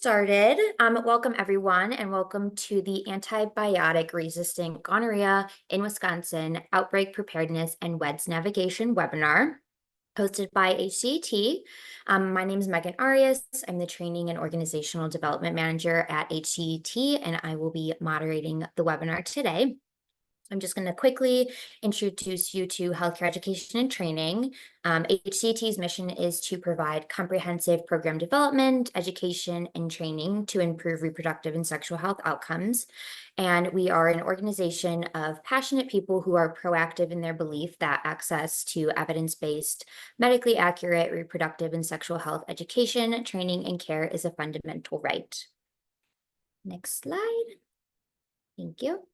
started. Welcome everyone, and welcome to the Antibiotic-Resistant Gonorrhea in Wisconsin Outbreak Preparedness and WEDSS Navigation webinar, hosted by HCET. My name is Megan Arias. I'm the Training and Organizational Development Manager at HCET, and I will be moderating the webinar today. I'm just going to quickly introduce you to healthcare education and training. HCT's mission is to provide comprehensive program development, education, and training to improve reproductive and sexual health outcomes. And we are an organization of passionate people who are proactive in their belief that access to evidence-based, medically accurate reproductive and sexual health education, training, and care is a fundamental right. Next slide. Thank you.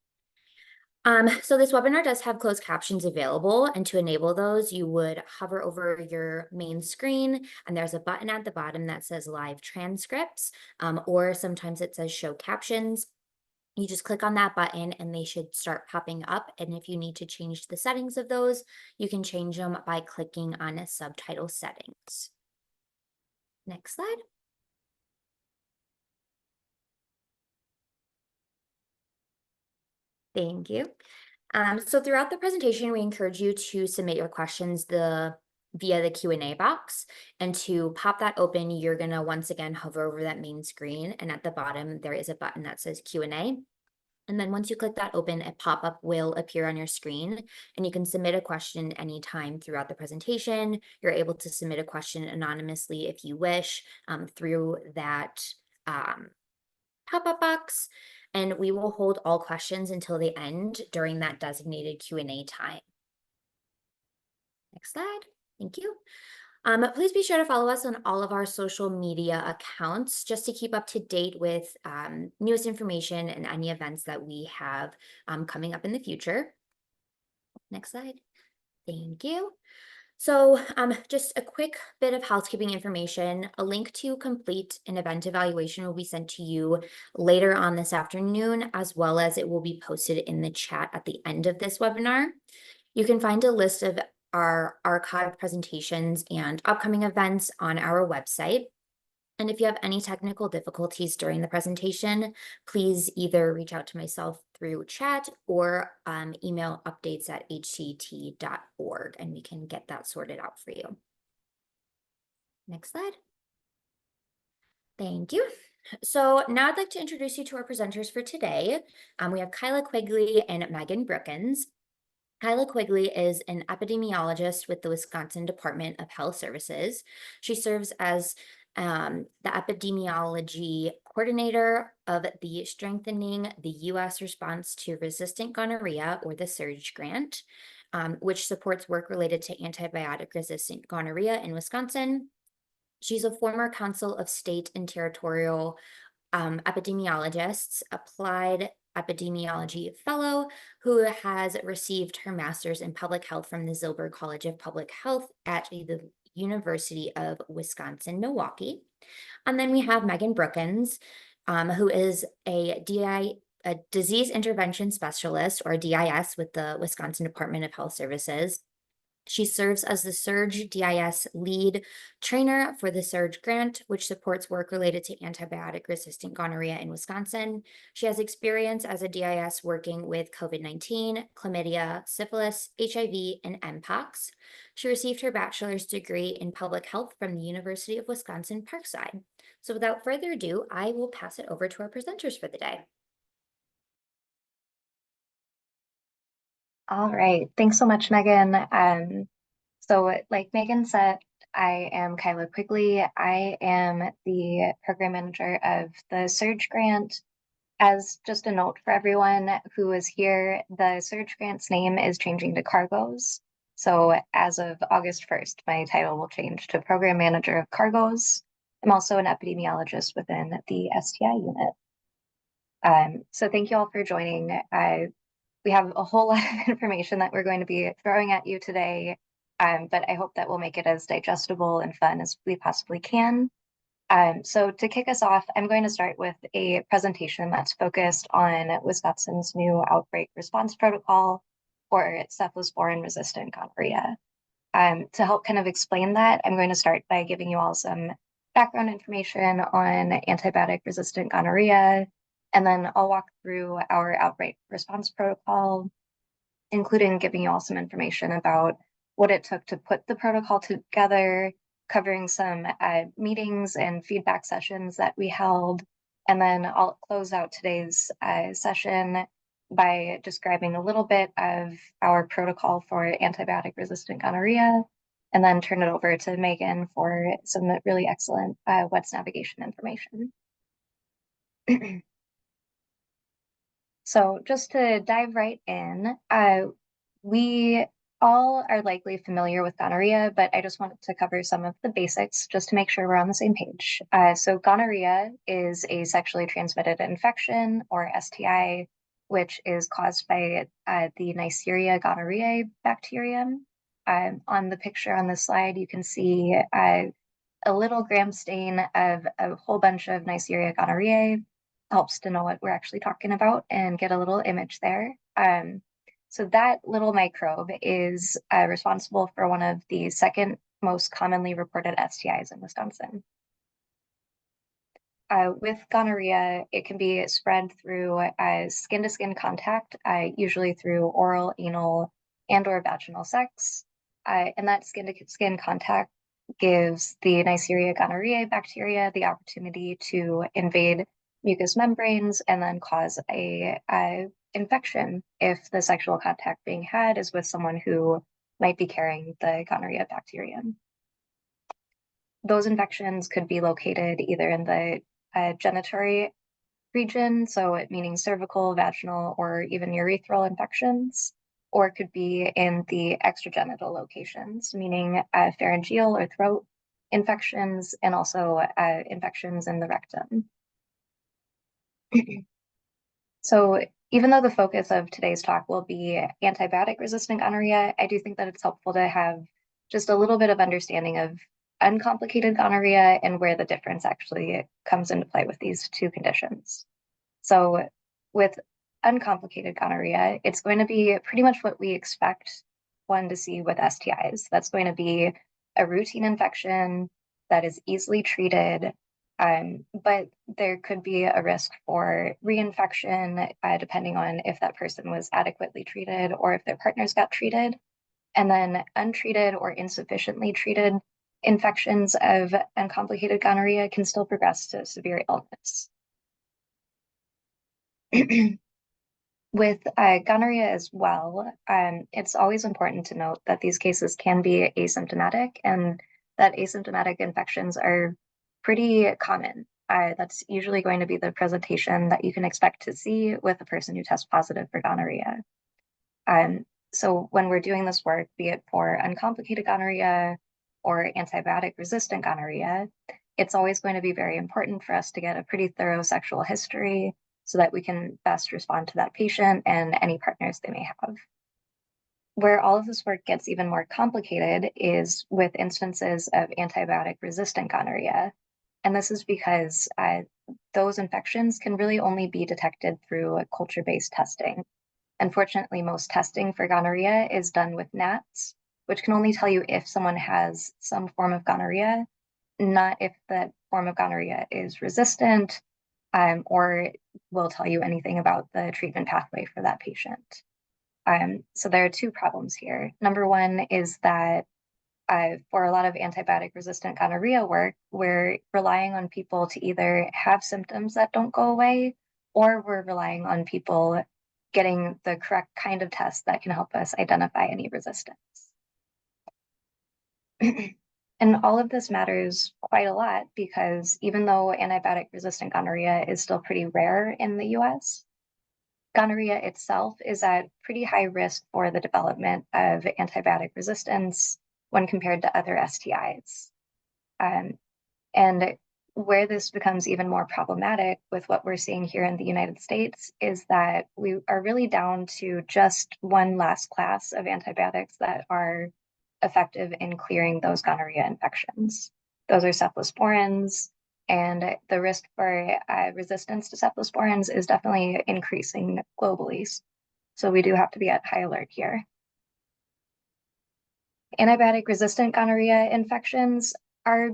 So this webinar does have closed captions available, and to enable those, you would hover over your main screen, and there's a button at the bottom that says live transcripts, or sometimes it says show captions. You just click on that button and they should start popping up. And if you need to change the settings of those, you can change them by clicking on subtitle settings. Next slide. Thank you. So throughout the presentation, we encourage you to submit your questions via the Q&A box. And to pop that open, you're going to once again hover over that main screen. And at the bottom, there is a button that says Q&A. And then once you click that open, a pop-up will appear on your screen. And you can submit a question anytime throughout the presentation. You're able to submit a question anonymously if you wish through that pop-up box. And we will hold all questions until the end during that designated Q&A time. Next slide. Thank you. Please be sure to follow us on all of our social media accounts just to keep up to date with newest information and any events that we have coming up in the future. Next slide. Thank you. So just a quick bit of housekeeping information. A link to complete an event evaluation will be sent to you later on this afternoon, as well as it will be posted in the chat at the end of this webinar. You can find a list of our archived presentations and upcoming events on our website. And if you have any technical difficulties during the presentation, please either reach out to myself through chat or email updates@hct.org, and we can get that sorted out for you. Next slide. Thank you. So now I'd like to introduce you to our presenters for today. We have Kyla Quigley and Megan Brookins. Kyla Quigley is an epidemiologist with the Wisconsin Department of Health Services. She serves as the epidemiology coordinator of the Strengthening the U.S. Response to Resistant Gonorrhea, or the SURGE grant, which supports work related to antibiotic-resistant gonorrhea in Wisconsin. She's a former Council of State and Territorial epidemiologists, applied epidemiology fellow, who has received her master's in public health from the Zilber College of Public Health at the University of Wisconsin-Milwaukee. And then we have Megan Brookins, who is a disease intervention specialist, or DIS, with the Wisconsin Department of Health Services. She serves as the SURGE DIS lead trainer for the SURGE grant, which supports work related to antibiotic-resistant gonorrhea in Wisconsin. She has experience as a DIS working with COVID-19, chlamydia, syphilis, HIV, and Mpox. She received her bachelor's degree in public health from the University of Wisconsin-Parkside. So without further ado, I will pass it over to our presenters for the day. All right, thanks so much, Megan. So like Megan said, I am Kyla Quigley. I am the program manager of the SURGE grant. As just a note for everyone who is here, the SURGE grant's name is changing to Cargos. So as of August 1st, my title will change to Program Manager of Cargos. I'm also an epidemiologist within the STI unit. So thank you all for joining. We have a whole lot of information that we're going to be throwing at you today, but I hope that we'll make it as digestible and fun as we possibly can. So to kick us off, I'm going to start with a presentation that's focused on Wisconsin's new outbreak response protocol for cephalosporin-resistant gonorrhea. To help kind of explain that, I'm going to start by giving you all some background information on antibiotic-resistant gonorrhea, and then I'll walk through our outbreak response protocol, including giving you all some information about what it took to put the protocol together, covering some meetings and feedback sessions that we held. And then I'll close out today's session by describing a little bit of our protocol for antibiotic-resistant gonorrhea, and then turn it over to Megan for some really excellent WEDSS navigation information. So just to dive right in, we all are likely familiar with gonorrhea, but I just wanted to cover some of the basics just to make sure we're on the same page. So gonorrhea is a sexually transmitted infection, or STI, which is caused by the Neisseria gonorrhoeae bacterium. On the picture on this slide, you can see a little gram stain of a whole bunch of Neisseria gonorrhoeae. Helps to know what we're actually talking about and get a little image there. So that little microbe is responsible for one of the second most commonly reported STIs in Wisconsin. With gonorrhea, it can be spread through skin-to-skin contact, usually through oral, anal, and/or vaginal sex. And that skin-to-skin contact gives the Neisseria gonorrhoeae bacteria the opportunity to invade mucous membranes and then cause a infection if the sexual contact being had is with someone who might be carrying the gonorrhea bacterium. Those infections could be located either in the genitory region, so meaning cervical, vaginal, or even urethral infections, or it could be in the extragenital locations, meaning pharyngeal or throat infections, and also infections in the rectum. So even though the focus of today's talk will be antibiotic-resistant gonorrhea, I do think that it's helpful to have just a little bit of understanding of uncomplicated gonorrhea and where the difference actually comes into play with these two conditions. So with uncomplicated gonorrhea, it's going to be pretty much what we expect one to see with STIs. That's going to be a routine infection that is easily treated, but there could be a risk for reinfection depending on if that person was adequately treated or if their partners got treated. And then untreated or insufficiently treated infections of uncomplicated gonorrhea can still progress to severe illness. With gonorrhea as well, it's always important to note that these cases can be asymptomatic and that asymptomatic infections are pretty common. That's usually going to be the presentation that you can expect to see with a person who tests positive for gonorrhea. So when we're doing this work, be it for uncomplicated gonorrhea or antibiotic-resistant gonorrhea, it's always going to be very important for us to get a pretty thorough sexual history so that we can best respond to that patient and any partners they may have. Where all of this work gets even more complicated is with instances of antibiotic-resistant gonorrhea. And this is because those infections can really only be detected through culture-based testing. Unfortunately, most testing for gonorrhea is done with gnats, which can only tell you if someone has some form of gonorrhea, not if that form of gonorrhea is resistant, or will tell you anything about the treatment pathway for that patient. So there are two problems here. Number one is that for a lot of antibiotic-resistant gonorrhea work, we're relying on people to either have symptoms that don't go away, or we're relying on people getting the correct kind of test that can help us identify any resistance. And all of this matters quite a lot because even though antibiotic-resistant gonorrhea is still pretty rare in the US, gonorrhea itself is at pretty high risk for the development of antibiotic resistance when compared to other STIs. And where this becomes even more problematic with what we're seeing here in the United States is that we are really down to just one last class of antibiotics that are effective in clearing those gonorrhea infections. Those are cephalosporins, and the risk for resistance to cephalosporins is definitely increasing globally. So we do have to be at high alert here. Antibiotic-resistant gonorrhea infections are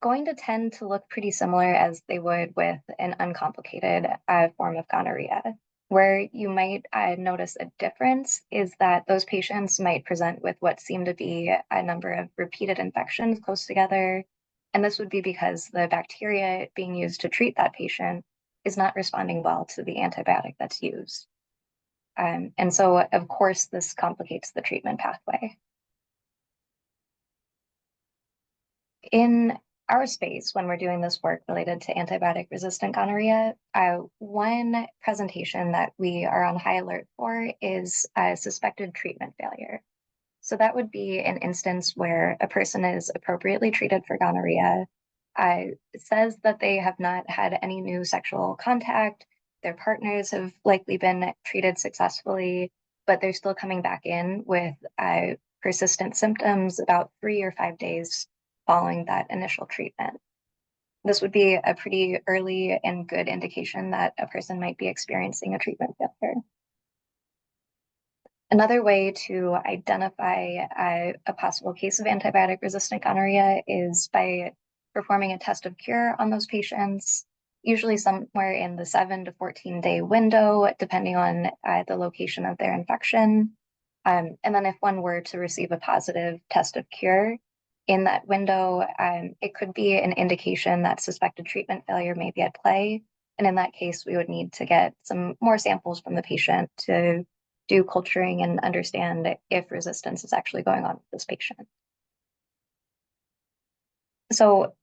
going to tend to look pretty similar as they would with an uncomplicated form of gonorrhea. Where you might notice a difference is that those patients might present with what seem to be a number of repeated infections close together. And this would be because the bacteria being used to treat that patient is not responding well to the antibiotic that's used. And so, of course, this complicates the treatment pathway. In our space, when we're doing this work related to antibiotic-resistant gonorrhea, one presentation that we are on high alert for is a suspected treatment failure. So that would be an instance where a person is appropriately treated for gonorrhea, says that they have not had any new sexual contact, their partners have likely been treated successfully, but they're still coming back in with persistent symptoms about 3 or 5 days following that initial treatment. This would be a pretty early and good indication that a person might be experiencing a treatment failure. Another way to identify a possible case of antibiotic-resistant gonorrhea is by performing a test of cure on those patients, usually somewhere in the 7 to 14-day window, depending on the location of their infection. And then if one were to receive a positive test of cure in that window, it could be an indication that suspected treatment failure may be at play. And in that case, we would need to get some more samples from the patient to do culturing and understand if resistance is actually going on with this patient. So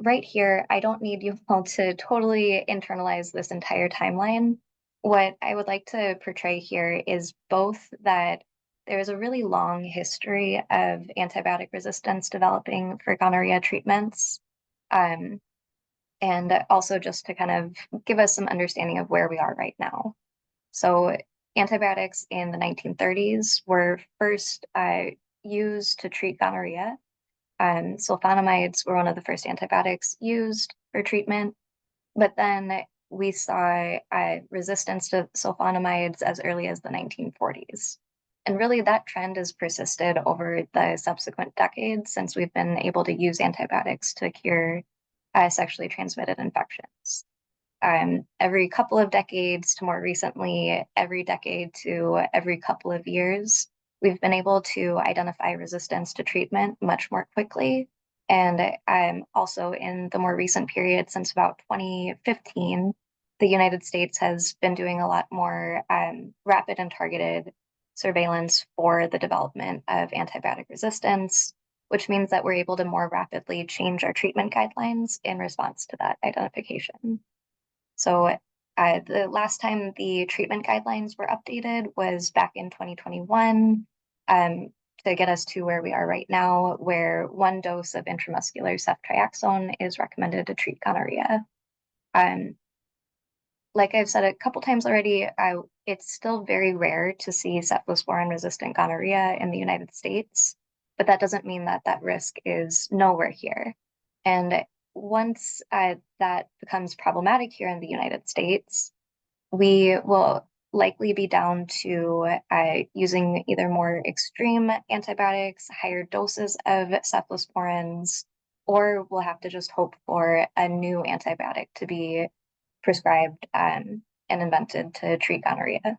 right here, I don't need you all to totally internalize this entire timeline. What I would like to portray here is both that there is a really long history of antibiotic resistance developing for gonorrhea treatments, and also just to kind of give us some understanding of where we are right now. So antibiotics in the 1930s were first used to treat gonorrhea. Sulfonamides were one of the first antibiotics used for treatment, but then we saw resistance to sulfonamides as early as the 1940s. And really that trend has persisted over the subsequent decades since we've been able to use antibiotics to cure sexually transmitted infections. Every couple of decades to more recently, every decade to every couple of years, we've been able to identify resistance to treatment much more quickly. And also in the more recent period, since about 2015, the United States has been doing a lot more rapid and targeted surveillance for the development of antibiotic resistance, which means that we're able to more rapidly change our treatment guidelines in response to that identification. So the last time the treatment guidelines were updated was back in 2021 to get us to where we are right now, where 1 dose of intramuscular ceftriaxone is recommended to treat gonorrhea. Like I've said a couple times already, it's still very rare to see cephalosporin-resistant gonorrhea in the United States, but that doesn't mean that that risk is nowhere here. And once that becomes problematic here in the United States, we will likely be down to using either more extreme antibiotics, higher doses of cephalosporins, or we'll have to just hope for a new antibiotic to be prescribed and invented to treat gonorrhea.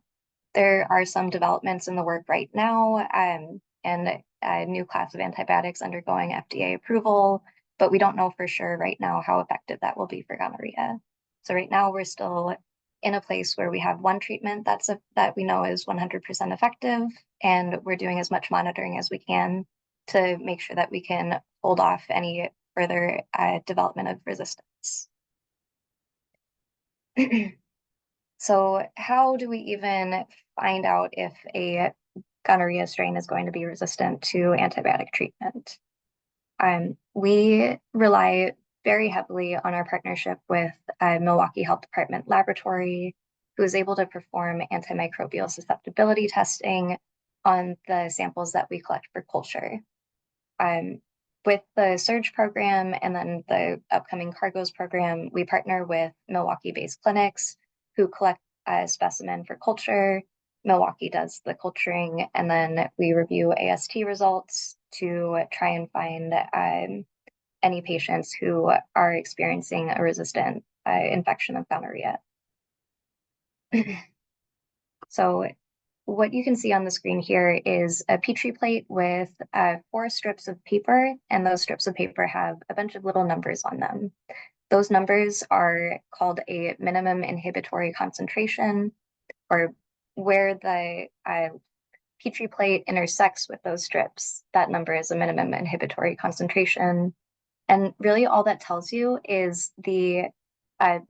There are some developments in the work right now and a new class of antibiotics undergoing FDA approval, but we don't know for sure right now how effective that will be for gonorrhea. So right now we're still in a place where we have one treatment that we know is 100% effective, and we're doing as much monitoring as we can to make sure that we can hold off any further development of resistance. So how do we even find out if a gonorrhea strain is going to be resistant to antibiotic treatment? We rely very heavily on our partnership with Milwaukee Health Department Laboratory, who is able to perform antimicrobial susceptibility testing on the samples that we collect for culture. With the SURGE program and then the upcoming CARGOS program, we partner with Milwaukee-based clinics who collect a specimen for culture. Milwaukee does the culturing, and then we review AST results to try and find any patients who are experiencing a resistant infection of gonorrhea. So what you can see on the screen here is a Petri plate with 4 strips of paper, and those strips of paper have a bunch of little numbers on them. Those numbers are called a minimum inhibitory concentration, or where the Petri plate intersects with those strips, that number is a minimum inhibitory concentration. And really all that tells you is the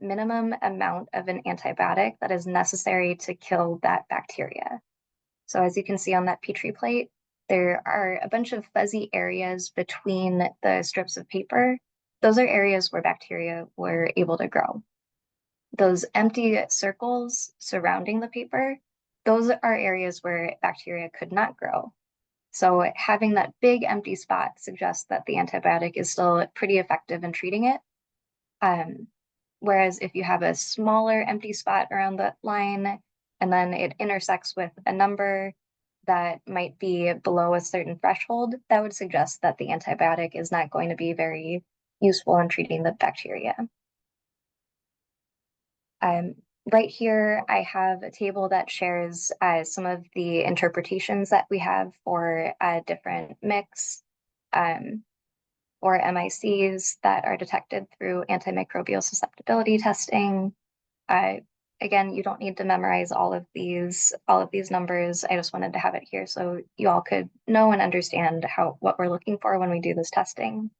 minimum amount of an antibiotic that is necessary to kill that bacteria. So as you can see on that Petri plate, there are a bunch of fuzzy areas between the strips of paper. Those are areas where bacteria were able to grow. Those empty circles surrounding the paper, those are areas where bacteria could not grow. So having that big empty spot suggests that the antibiotic is still pretty effective in treating it. Whereas if you have a smaller empty spot around that line, and then it intersects with a number that might be below a certain threshold, that would suggest that the antibiotic is not going to be very useful in treating the bacteria. Right here, I have a table that shares some of the interpretations that we have for different mix or MICs that are detected through antimicrobial susceptibility testing. Again, you don't need to memorize all of these numbers. I just wanted to have it here so you all could know and understand what we're looking for when we do this testing.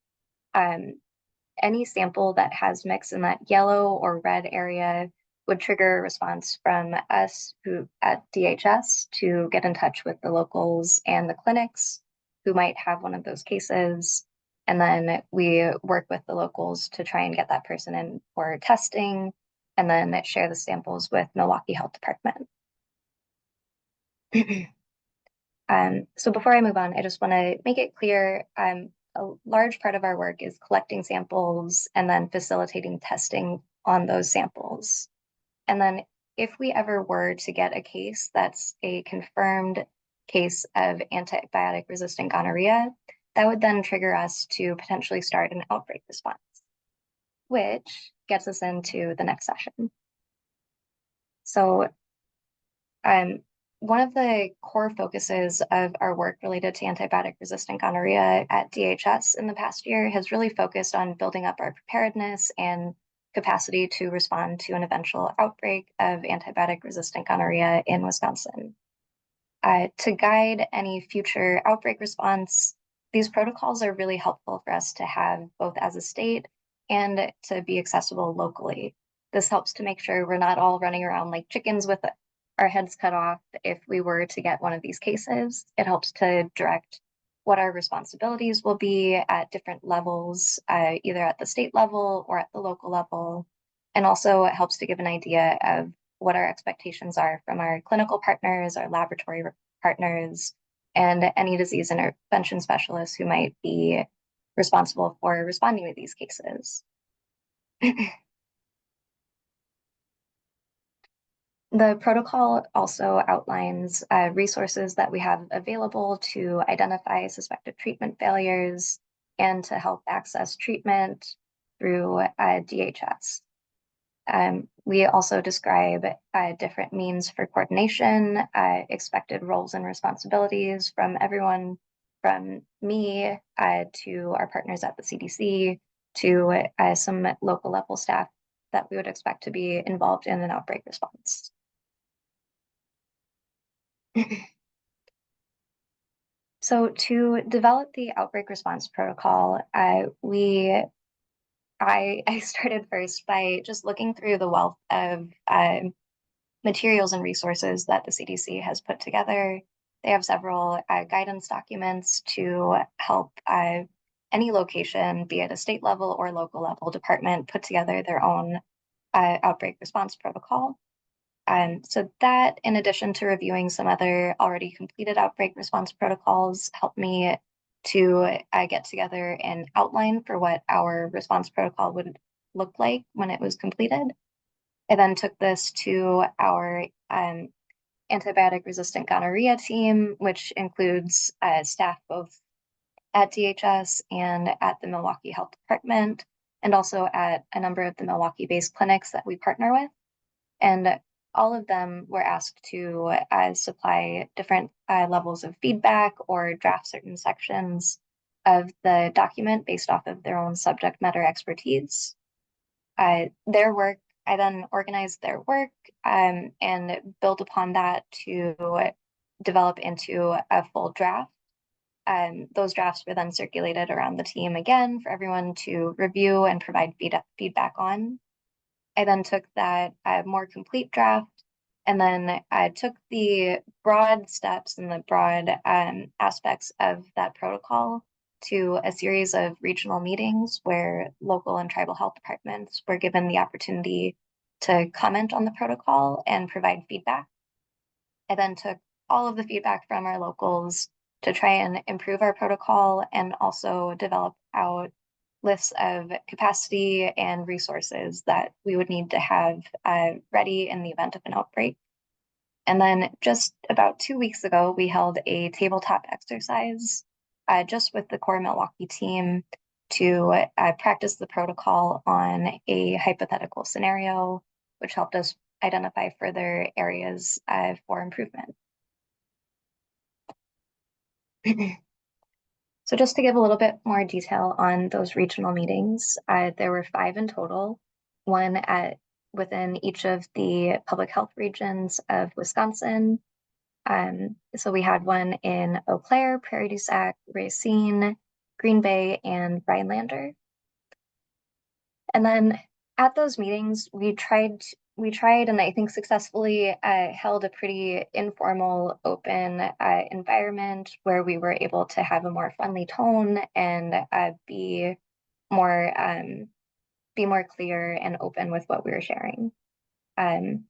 Any sample that has mix in that yellow or red area would trigger a response from us at DHS to get in touch with the locals and the clinics who might have one of those cases. And then we work with the locals to try and get that person in for testing, and then share the samples with Milwaukee Health Department. So before I move on, I just want to make it clear, a large part of our work is collecting samples and then facilitating testing on those samples. And then if we ever were to get a case that's a confirmed case of antibiotic-resistant gonorrhea, that would then trigger us to potentially start an outbreak response, which gets us into the next session. So one of the core focuses of our work related to antibiotic-resistant gonorrhea at DHS in the past year has really focused on building up our preparedness and capacity to respond to an eventual outbreak of antibiotic-resistant gonorrhea in Wisconsin. To guide any future outbreak response, these protocols are really helpful for us to have both as a state and to be accessible locally. This helps to make sure we're not all running around like chickens with our heads cut off if we were to get one of these cases. It helps to direct what our responsibilities will be at different levels, either at the state level or at the local level. And also it helps to give an idea of what our expectations are from our clinical partners, our laboratory partners, and any disease intervention specialists who might be responsible for responding to these cases. The protocol also outlines resources that we have available to identify suspected treatment failures and to help access treatment through DHS. We also describe different means for coordination, expected roles and responsibilities from everyone from me to our partners at the CDC to some local level staff that we would expect to be involved in an outbreak response. So to develop the outbreak response protocol, I started first by just looking through the wealth of materials and resources that the CDC has put together. They have several guidance documents to help any location, be it a state level or local level department, put together their own outbreak response protocol. So that, in addition to reviewing some other already completed outbreak response protocols, helped me to get together an outline for what our response protocol would look like when it was completed. I then took this to our antibiotic-resistant gonorrhea team, which includes staff both at DHS and at the Milwaukee Health Department, and also at a number of the Milwaukee-based clinics that we partner with. And all of them were asked to supply different levels of feedback or draft certain sections of the document based off of their own subject matter expertise. Their work, I then organized their work and built upon that to develop into a full draft. Those drafts were then circulated around the team again for everyone to review and provide feedback on. I then took that more complete draft and then I took the broad steps and the broad aspects of that protocol to a series of regional meetings where local and tribal health departments were given the opportunity to comment on the protocol and provide feedback. I then took all of the feedback from our locals to try and improve our protocol and also develop out lists of capacity and resources that we would need to have ready in the event of an outbreak. And then just about 2 weeks ago, we held a tabletop exercise just with the core Milwaukee team to practice the protocol on a hypothetical scenario, which helped us identify further areas for improvement. So just to give a little bit more detail on those regional meetings, there were 5 in total, one within each of the public health regions of Wisconsin. So we had one in Eau Claire, Prairie du Sac, Racine, Green Bay, and Rhinelander. And then at those meetings, we tried and I think successfully held a pretty informal, open environment where we were able to have a more friendly tone and be more clear and open with what we were sharing. I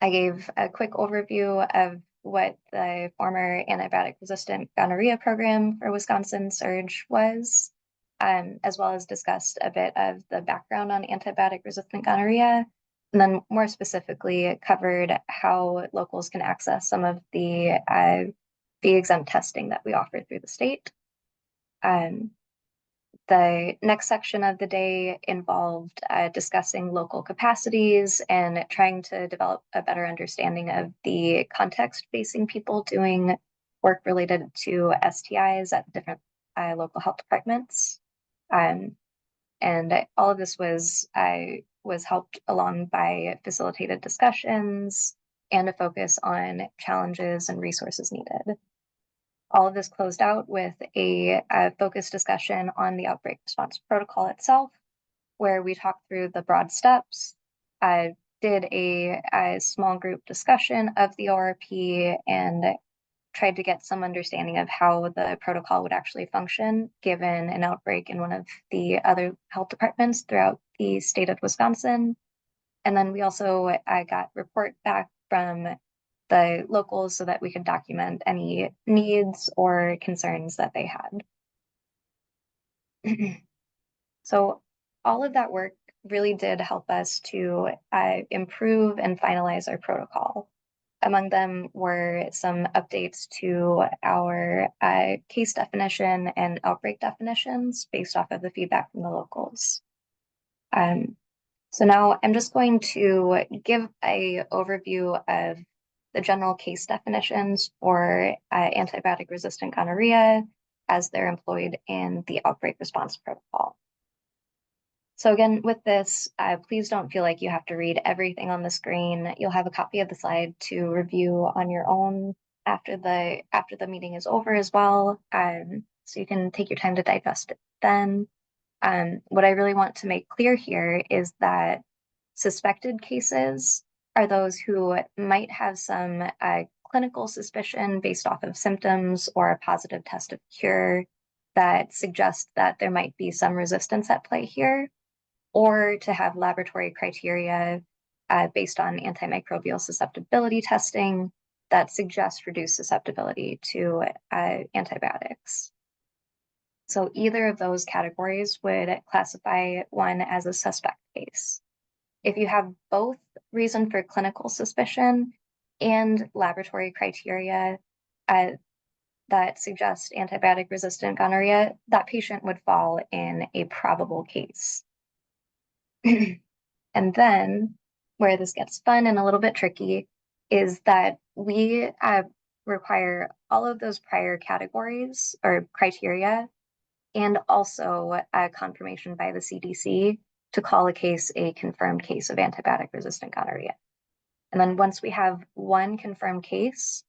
gave a quick overview of what the former antibiotic-resistant gonorrhea program for Wisconsin Surge was, as well as discussed a bit of the background on antibiotic-resistant gonorrhea, and then more specifically covered how locals can access some of the fee-exempt testing that we offer through the state. The next section of the day involved discussing local capacities and trying to develop a better understanding of the context facing people doing work related to STIs at different local health departments. And all of this was helped along by facilitated discussions and a focus on challenges and resources needed. All of this closed out with a focused discussion on the outbreak response protocol itself, where we talked through the broad steps, did a small group discussion of the ORP, and tried to get some understanding of how the protocol would actually function given an outbreak in one of the other health departments throughout the state of Wisconsin. And then we also got report back from the locals so that we could document any needs or concerns that they had. So all of that work really did help us to improve and finalize our protocol. Among them were some updates to our case definition and outbreak definitions based off of the feedback from the locals. So now I'm just going to give an overview of the general case definitions for antibiotic-resistant gonorrhea as they're employed in the outbreak response protocol. So again, with this, please don't feel like you have to read everything on the screen. You'll have a copy of the slide to review on your own after the meeting is over as well. So you can take your time to digest it then. What I really want to make clear here is that suspected cases are those who might have some clinical suspicion based off of symptoms or a positive test of cure that suggests that there might be some resistance at play here, or to have laboratory criteria based on antimicrobial susceptibility testing that suggests reduced susceptibility to antibiotics. So either of those categories would classify one as a suspect case. If you have both reason for clinical suspicion and laboratory criteria, that that suggest antibiotic-resistant gonorrhea, that patient would fall in a probable case. And then where this gets fun and a little bit tricky is that we require all of those prior categories or criteria and also a confirmation by the CDC to call a case a confirmed case of antibiotic-resistant gonorrhea. And then once we have one confirmed case,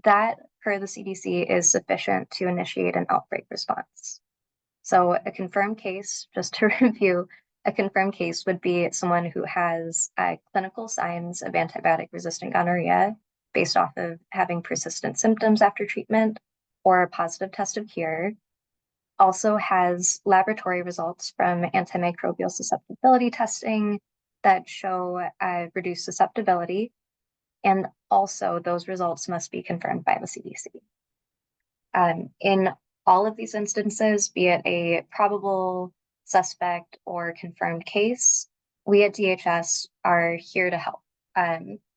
that, per the CDC, is sufficient to initiate an outbreak response. So a confirmed case, just to review, a confirmed case would be someone who has clinical signs of antibiotic-resistant gonorrhea based off of having persistent symptoms after treatment or a positive test of cure, also has laboratory results from antimicrobial susceptibility testing that show reduced susceptibility, and also those results must be confirmed by the CDC. In all of these instances, be it a probable, suspect, or confirmed case, we at DHS are here to help.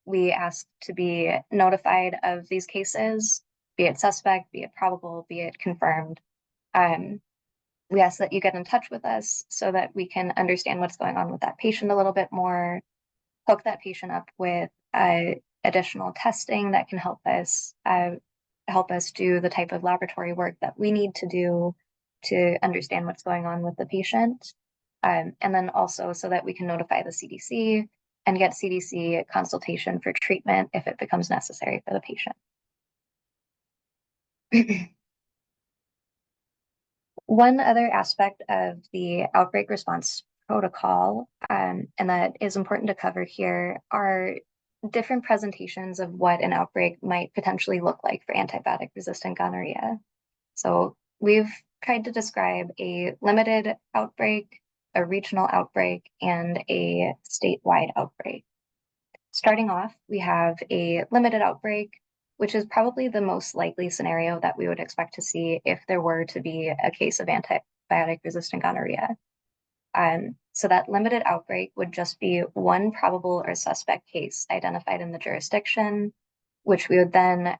We ask to be notified of these cases, be it suspect, be it probable, be it confirmed. We ask that you get in touch with us so that we can understand what's going on with that patient a little bit more, hook that patient up with additional testing that can help us do the type of laboratory work that we need to do to understand what's going on with the patient. And then also so that we can notify the CDC and get CDC consultation for treatment if it becomes necessary for the patient. One other aspect of the outbreak response protocol, and that is important to cover here, are different presentations of what an outbreak might potentially look like for antibiotic-resistant gonorrhea. So we've tried to describe a limited outbreak, a regional outbreak, and a statewide outbreak. Starting off, we have a limited outbreak, which is probably the most likely scenario that we would expect to see if there were to be a case of antibiotic-resistant gonorrhea. So that limited outbreak would just be one probable or suspect case identified in the jurisdiction, which we would then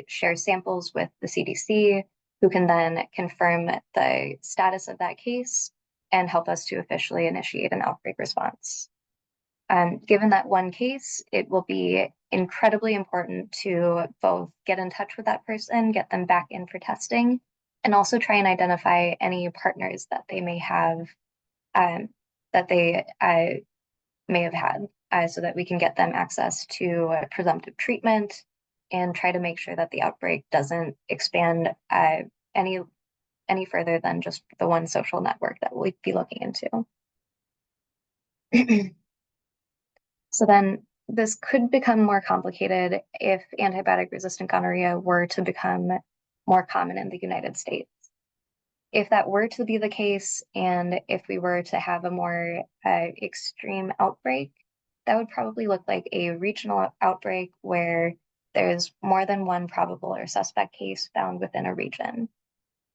share samples with the CDC, who can then confirm the status of that case and help us to officially initiate an outbreak response. Given that one case, it will be incredibly important to both get in touch with that person, get them back in for testing, and also try and identify any partners that they may have so that we can get them access to presumptive treatment and try to make sure that the outbreak doesn't expand any further than just the one social network that we'll be looking into. So then this could become more complicated if antibiotic-resistant gonorrhea were to become more common in the United States. If that were to be the case, and if we were to have a more extreme outbreak, that would probably look like a regional outbreak where there's more than one probable or suspect case found within a region.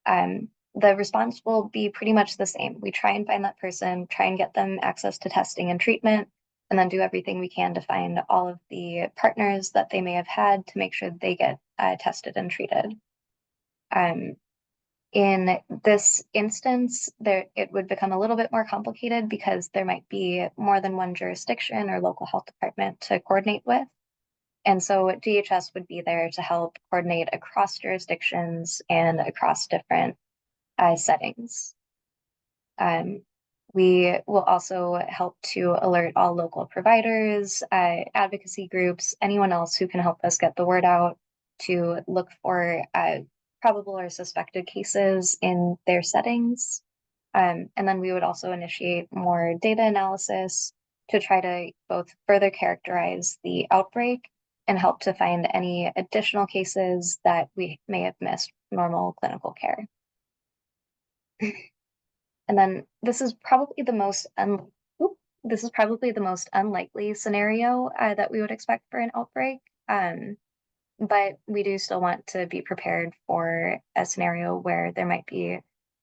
The response will be pretty much the same. We try and find that person, try and get them access to testing and treatment, and then do everything we can to find all of the partners that they may have had to make sure they get tested and treated. In this instance, it would become a little bit more complicated because there might be more than one jurisdiction or local health department to coordinate with. And so DHS would be there to help coordinate across jurisdictions and across different settings. We will also help to alert all local providers, advocacy groups, anyone else who can help us get the word out to look for probable or suspected cases in their settings. And then we would also initiate more data analysis to try to both further characterize the outbreak and help to find any additional cases that we may have missed normal clinical care. And then this is probably the most unlikely scenario that we would expect for an outbreak. But we do still want to be prepared for a scenario where there might be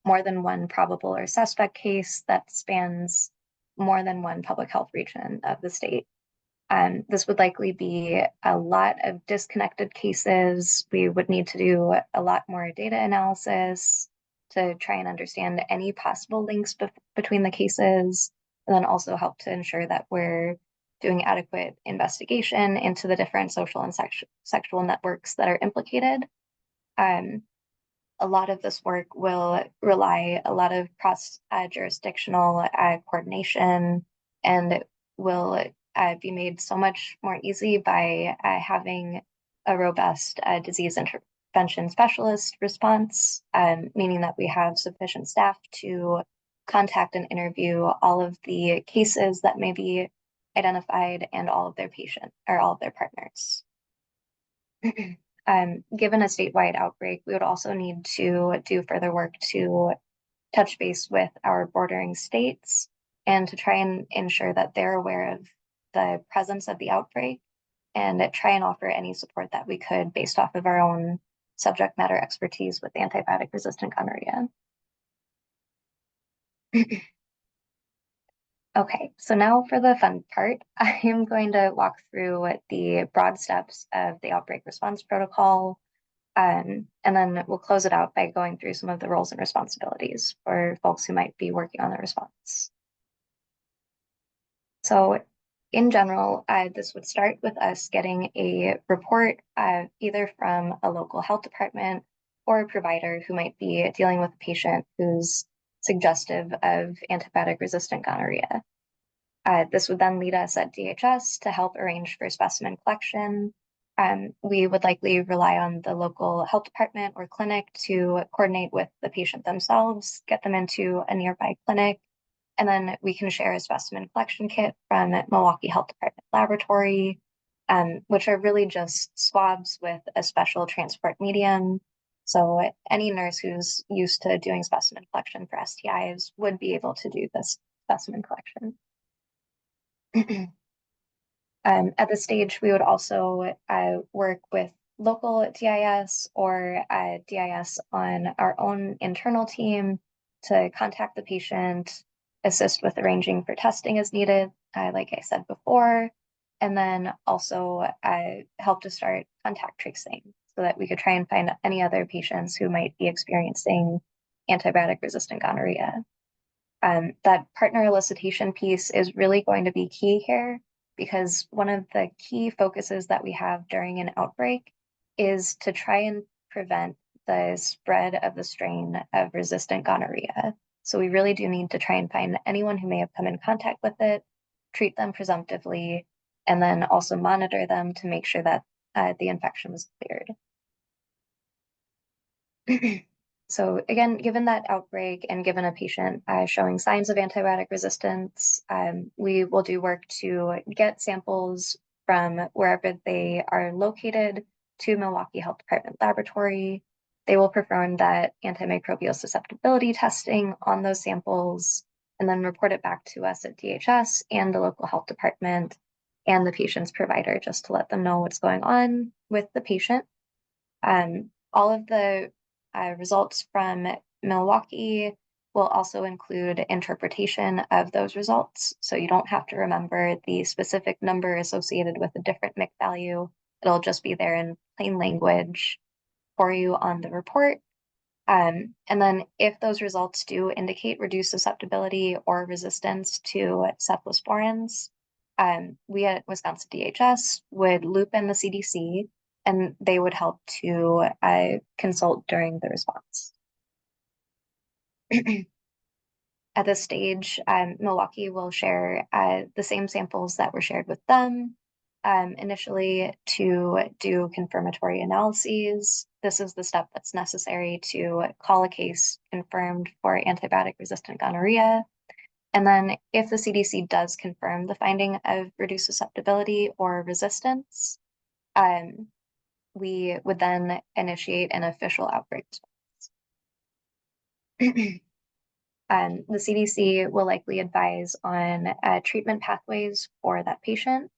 more than one probable or suspect case that spans more than one public health region of the state. This would likely be a lot of disconnected cases. We would need to do a lot more data analysis to try and understand any possible links between the cases, and then also help to ensure that we're doing adequate investigation into the different social and sexual networks that are implicated. Um, a lot of this work will rely a lot of cross-jurisdictional coordination and will be made so much more easy by having a robust disease intervention specialist response, meaning that we have sufficient staff to contact and interview all of the cases that may be identified and all of their patients or all of their partners. Given a statewide outbreak, we would also need to do further work to touch base with our bordering states and to try and ensure that they're aware of the presence of the outbreak and try and offer any support that we could based off of our own subject matter expertise with antibiotic-resistant gonorrhea. Okay, so now for the fun part, I am going to walk through the broad steps of the outbreak response protocol, and then we'll close it out by going through some of the roles and responsibilities for folks who might be working on the response. So in general, this would start with us getting a report either from a local health department or a provider who might be dealing with a patient who's suggestive of antibiotic-resistant gonorrhea. This would then lead us at DHS to help arrange for specimen collection. We would likely rely on the local health department or clinic to coordinate with the patient themselves, get them into a nearby clinic, and then we can share a specimen collection kit from Milwaukee Health Department Laboratory, which are really just swabs with a special transport medium. So any nurse who's used to doing specimen collection for STIs would be able to do this specimen collection. At this stage, we would also work with local DIS or DIS on our own internal team to contact the patient, assist with arranging for testing as needed, like I said before, and then also help to start contact tracing so that we could try and find any other patients who might be experiencing antibiotic-resistant gonorrhea. That partner elicitation piece is really going to be key here because one of the key focuses that we have during an outbreak is to try and prevent the spread of the strain of resistant gonorrhea. So we really do need to try and find anyone who may have come in contact with it, treat them presumptively, and then also monitor them to make sure that the infection was cleared. So again, given that outbreak and given a patient showing signs of antibiotic resistance, we will do work to get samples from wherever they are located to Milwaukee Health Department Laboratory. They will perform that antimicrobial susceptibility testing on those samples and then report it back to us at DHS and the local health department and the patient's provider just to let them know what's going on with the patient. All of the results from Milwaukee will also include interpretation of those results. So you don't have to remember the specific number associated with a different MIC value. It'll just be there in plain language for you on the report. And then if those results do indicate reduced susceptibility or resistance to cephalosporins, we at Wisconsin DHS would loop in the CDC and they would help to consult during the response. At this stage, Milwaukee will share the same samples that were shared with them initially to do confirmatory analyses. This is the step that's necessary to call a case confirmed for antibiotic-resistant gonorrhea. And then if the CDC does confirm the finding of reduced susceptibility or resistance, we would then initiate an official outbreak response. The CDC will likely advise on treatment pathways for that patient.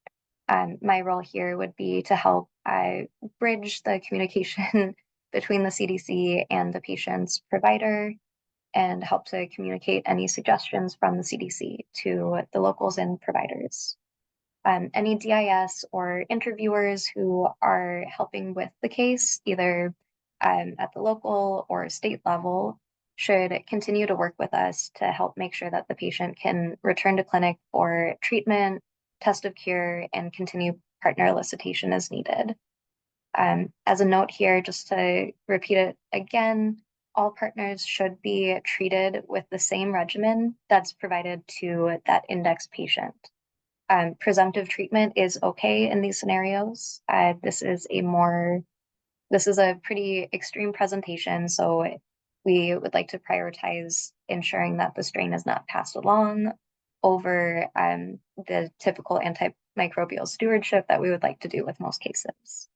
My role here would be to help bridge the communication between the CDC and the patient's provider and help to communicate any suggestions from the CDC to the locals and providers. Any DIS or interviewers who are helping with the case, either at the local or state level, should continue to work with us to help make sure that the patient can return to clinic for treatment, test of cure, and continue partner elicitation as needed. As a note here, just to repeat it again, all partners should be treated with the same regimen that's provided to that index patient. Presumptive treatment is okay in these scenarios. This is a pretty extreme presentation, so we would like to prioritize ensuring that the strain is not passed along over the typical antimicrobial stewardship that we would like to do with most cases.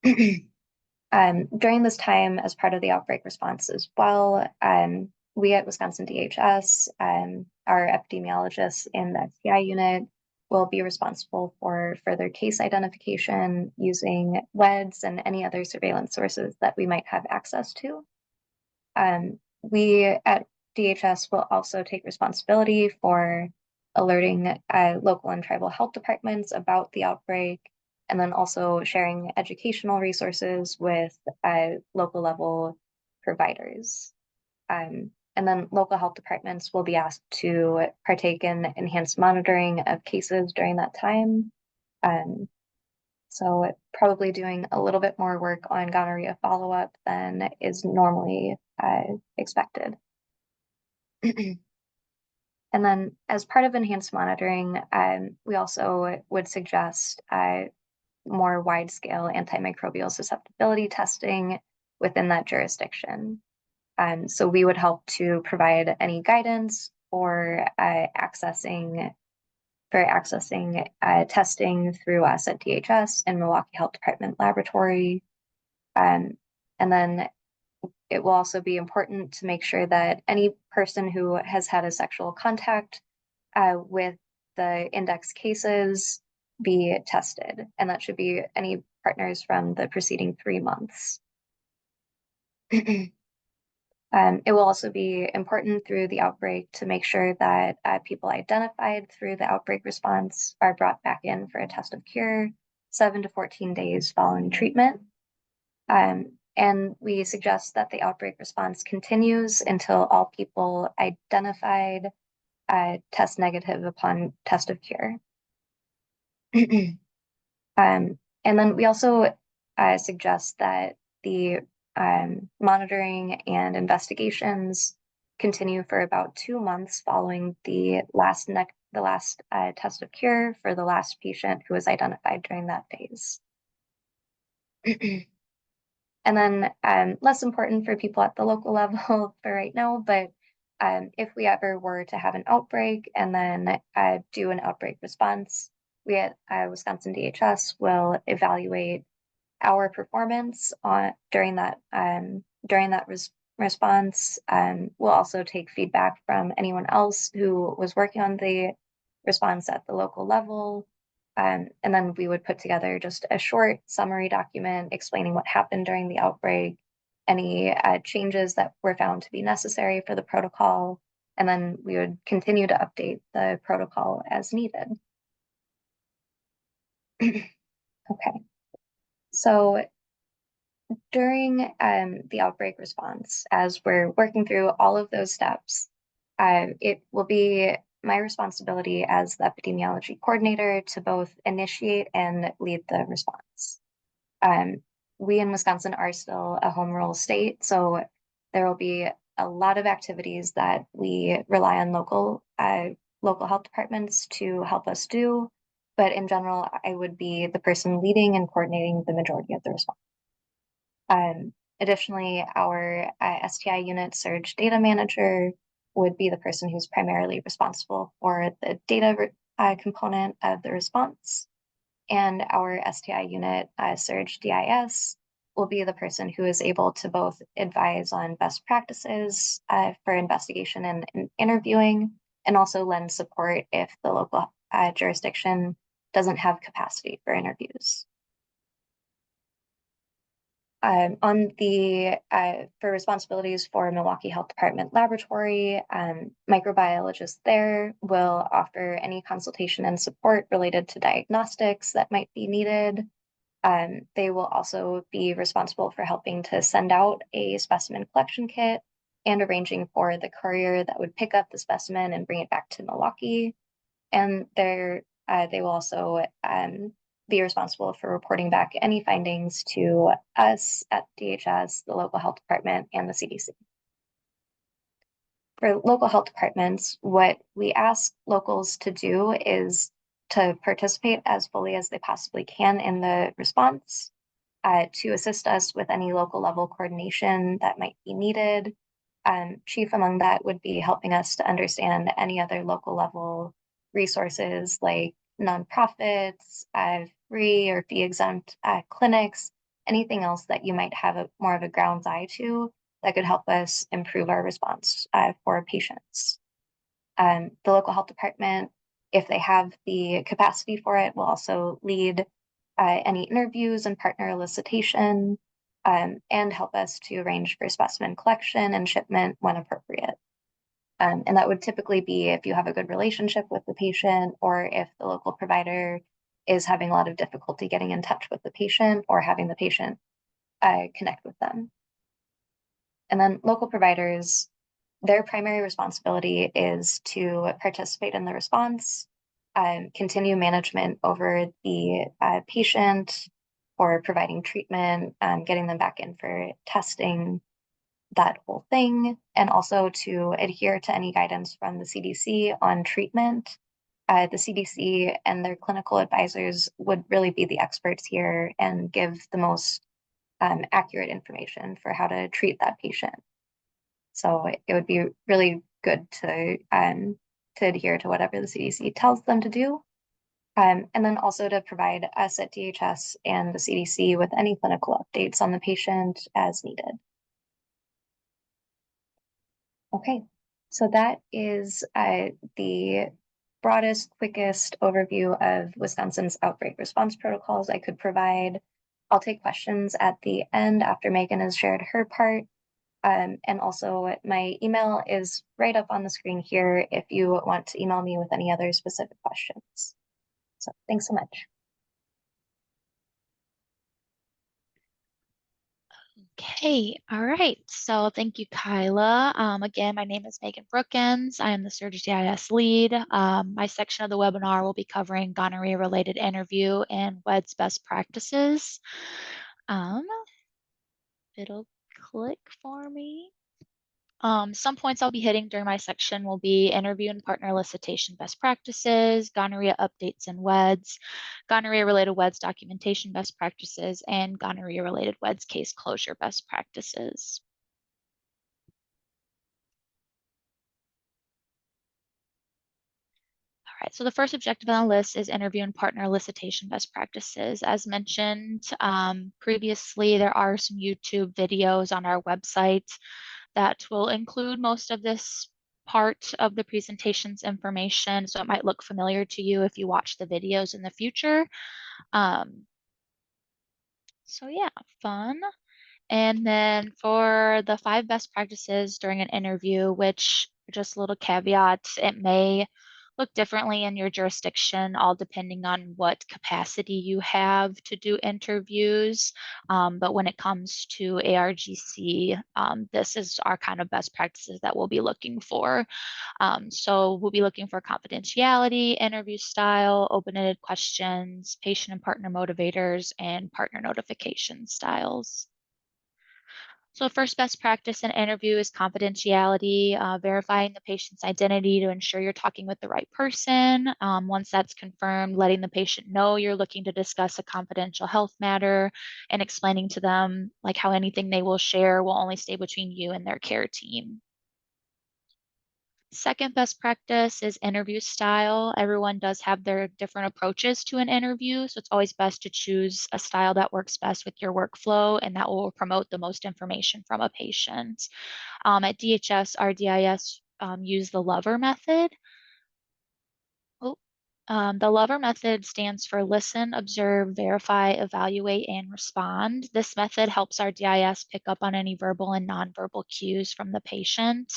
During this time, as part of the outbreak response as well, we at Wisconsin DHS, our epidemiologists in the STI unit, will be responsible for further case identification using WEDSS and any other surveillance sources that we might have access to. We at DHS will also take responsibility for alerting local and tribal health departments about the outbreak, and then also sharing educational resources with local level providers. And then local health departments will be asked to partake in enhanced monitoring of cases during that time. So probably doing a little bit more work on gonorrhea follow-up than is normally expected. And then as part of enhanced monitoring, we also would suggest more wide-scale antimicrobial susceptibility testing within that jurisdiction. So we would help to provide any guidance for accessing testing through us at DHS and Milwaukee Health Department Laboratory. And then it will also be important to make sure that any person who has had a sexual contact with the index cases be tested, and that should be any partners from the preceding 3 months. It will also be important through the outbreak to make sure that people identified through the outbreak response are brought back in for a test of cure 7 to 14 days following treatment. And we suggest that the outbreak response continues until all people identified test negative upon test of cure. And then we also suggest that the monitoring and investigations continue for about 2 months following the last test of cure for the last patient who was identified during that phase. And then less important for people at the local level for right now, but if we ever were to have an outbreak and then do an outbreak response, we at Wisconsin DHS will evaluate our performance during that response. We'll also take feedback from anyone else who was working on the response at the local level. And then we would put together just a short summary document explaining what happened during the outbreak, any changes that were found to be necessary for the protocol, and then we would continue to update the protocol as needed. Okay. So during the outbreak response, as we're working through all of those steps, it will be my responsibility as the epidemiology coordinator to both initiate and lead the response. We in Wisconsin are still a home rule state, so there will be a lot of activities that we rely on local health departments to help us do. But in general, I would be the person leading and coordinating the majority of the response. Additionally, our STI unit surge data manager would be the person who's primarily responsible for the data component of the response. And our STI unit surge DIS will be the person who is able to both advise on best practices for investigation and interviewing, and also lend support if the local jurisdiction doesn't have capacity for interviews. On the for responsibilities for Milwaukee Health Department Laboratory, microbiologists there will offer any consultation and support related to diagnostics that might be needed. They will also be responsible for helping to send out a specimen collection kit and arranging for the courier that would pick up the specimen and bring it back to Milwaukee. And they will also be responsible for reporting back any findings to us at DHS, the local health department, and the CDC. For local health departments, what we ask locals to do is to participate as fully as they possibly can in the response, to assist us with any local level coordination that might be needed. Chief among that would be helping us to understand any other local level resources like nonprofits, free or fee exempt clinics, anything else that you might have more of a ground's eye to that could help us improve our response for patients. The local health department, if they have the capacity for it, will also lead any interviews and partner elicitation, and help us to arrange for specimen collection and shipment when appropriate. And that would typically be if you have a good relationship with the patient, or if the local provider is having a lot of difficulty getting in touch with the patient or having the patient connect with them. And then local providers, their primary responsibility is to participate in the response, continue management over the patient, or providing treatment, getting them back in for testing, that whole thing, and also to adhere to any guidance from the CDC on treatment. The CDC and their clinical advisors would really be the experts here and give the most accurate information for how to treat that patient. So it would be really good to adhere to whatever the CDC tells them to do. And then also to provide us at DHS and the CDC with any clinical updates on the patient as needed. Okay, so that is the broadest, quickest overview of Wisconsin's outbreak response protocols I could provide. I'll take questions at the end after Megan has shared her part. And also my email is right up on the screen here if you want to email me with any other specific questions. So thanks so much. Okay, all right. So thank you, Kyla. Again, my name is Megan Brookins. I am the Surge GIS lead. My section of the webinar will be covering gonorrhea-related interview and WEDS best practices. It'll click for me. Some points I'll be hitting during my section will be interview and partner elicitation best practices, gonorrhea updates and WEDS, gonorrhea-related WEDS documentation best practices, and gonorrhea-related WEDS case closure best practices. All right, so the first objective on the list is interview and partner elicitation best practices. As mentioned previously, there are some YouTube videos on our website that will include most of this part of the presentation's information, so it might look familiar to you if you watch the videos in the future. So yeah, fun. And then for the 5 best practices during an interview, which just a little caveat, it may look differently in your jurisdiction, all depending on what capacity you have to do interviews. But when it comes to ARGC, this is our kind of best practices that we'll be looking for. So we'll be looking for confidentiality, interview style, open-ended questions, patient and partner motivators, and partner notification styles. So first best practice in interview is confidentiality, verifying the patient's identity to ensure you're talking with the right person. Once that's confirmed, letting the patient know you're looking to discuss a confidential health matter and explaining to them like how anything they will share will only stay between you and their care team. Second best practice is interview style. Everyone does have their different approaches to an interview, so it's always best to choose a style that works best with your workflow and that will promote the most information from a patient. At DHS, our DIS use the lover method. Oh, The LOVER method stands for listen, observe, verify, evaluate, and respond. This method helps our DIS pick up on any verbal and nonverbal cues from the patient.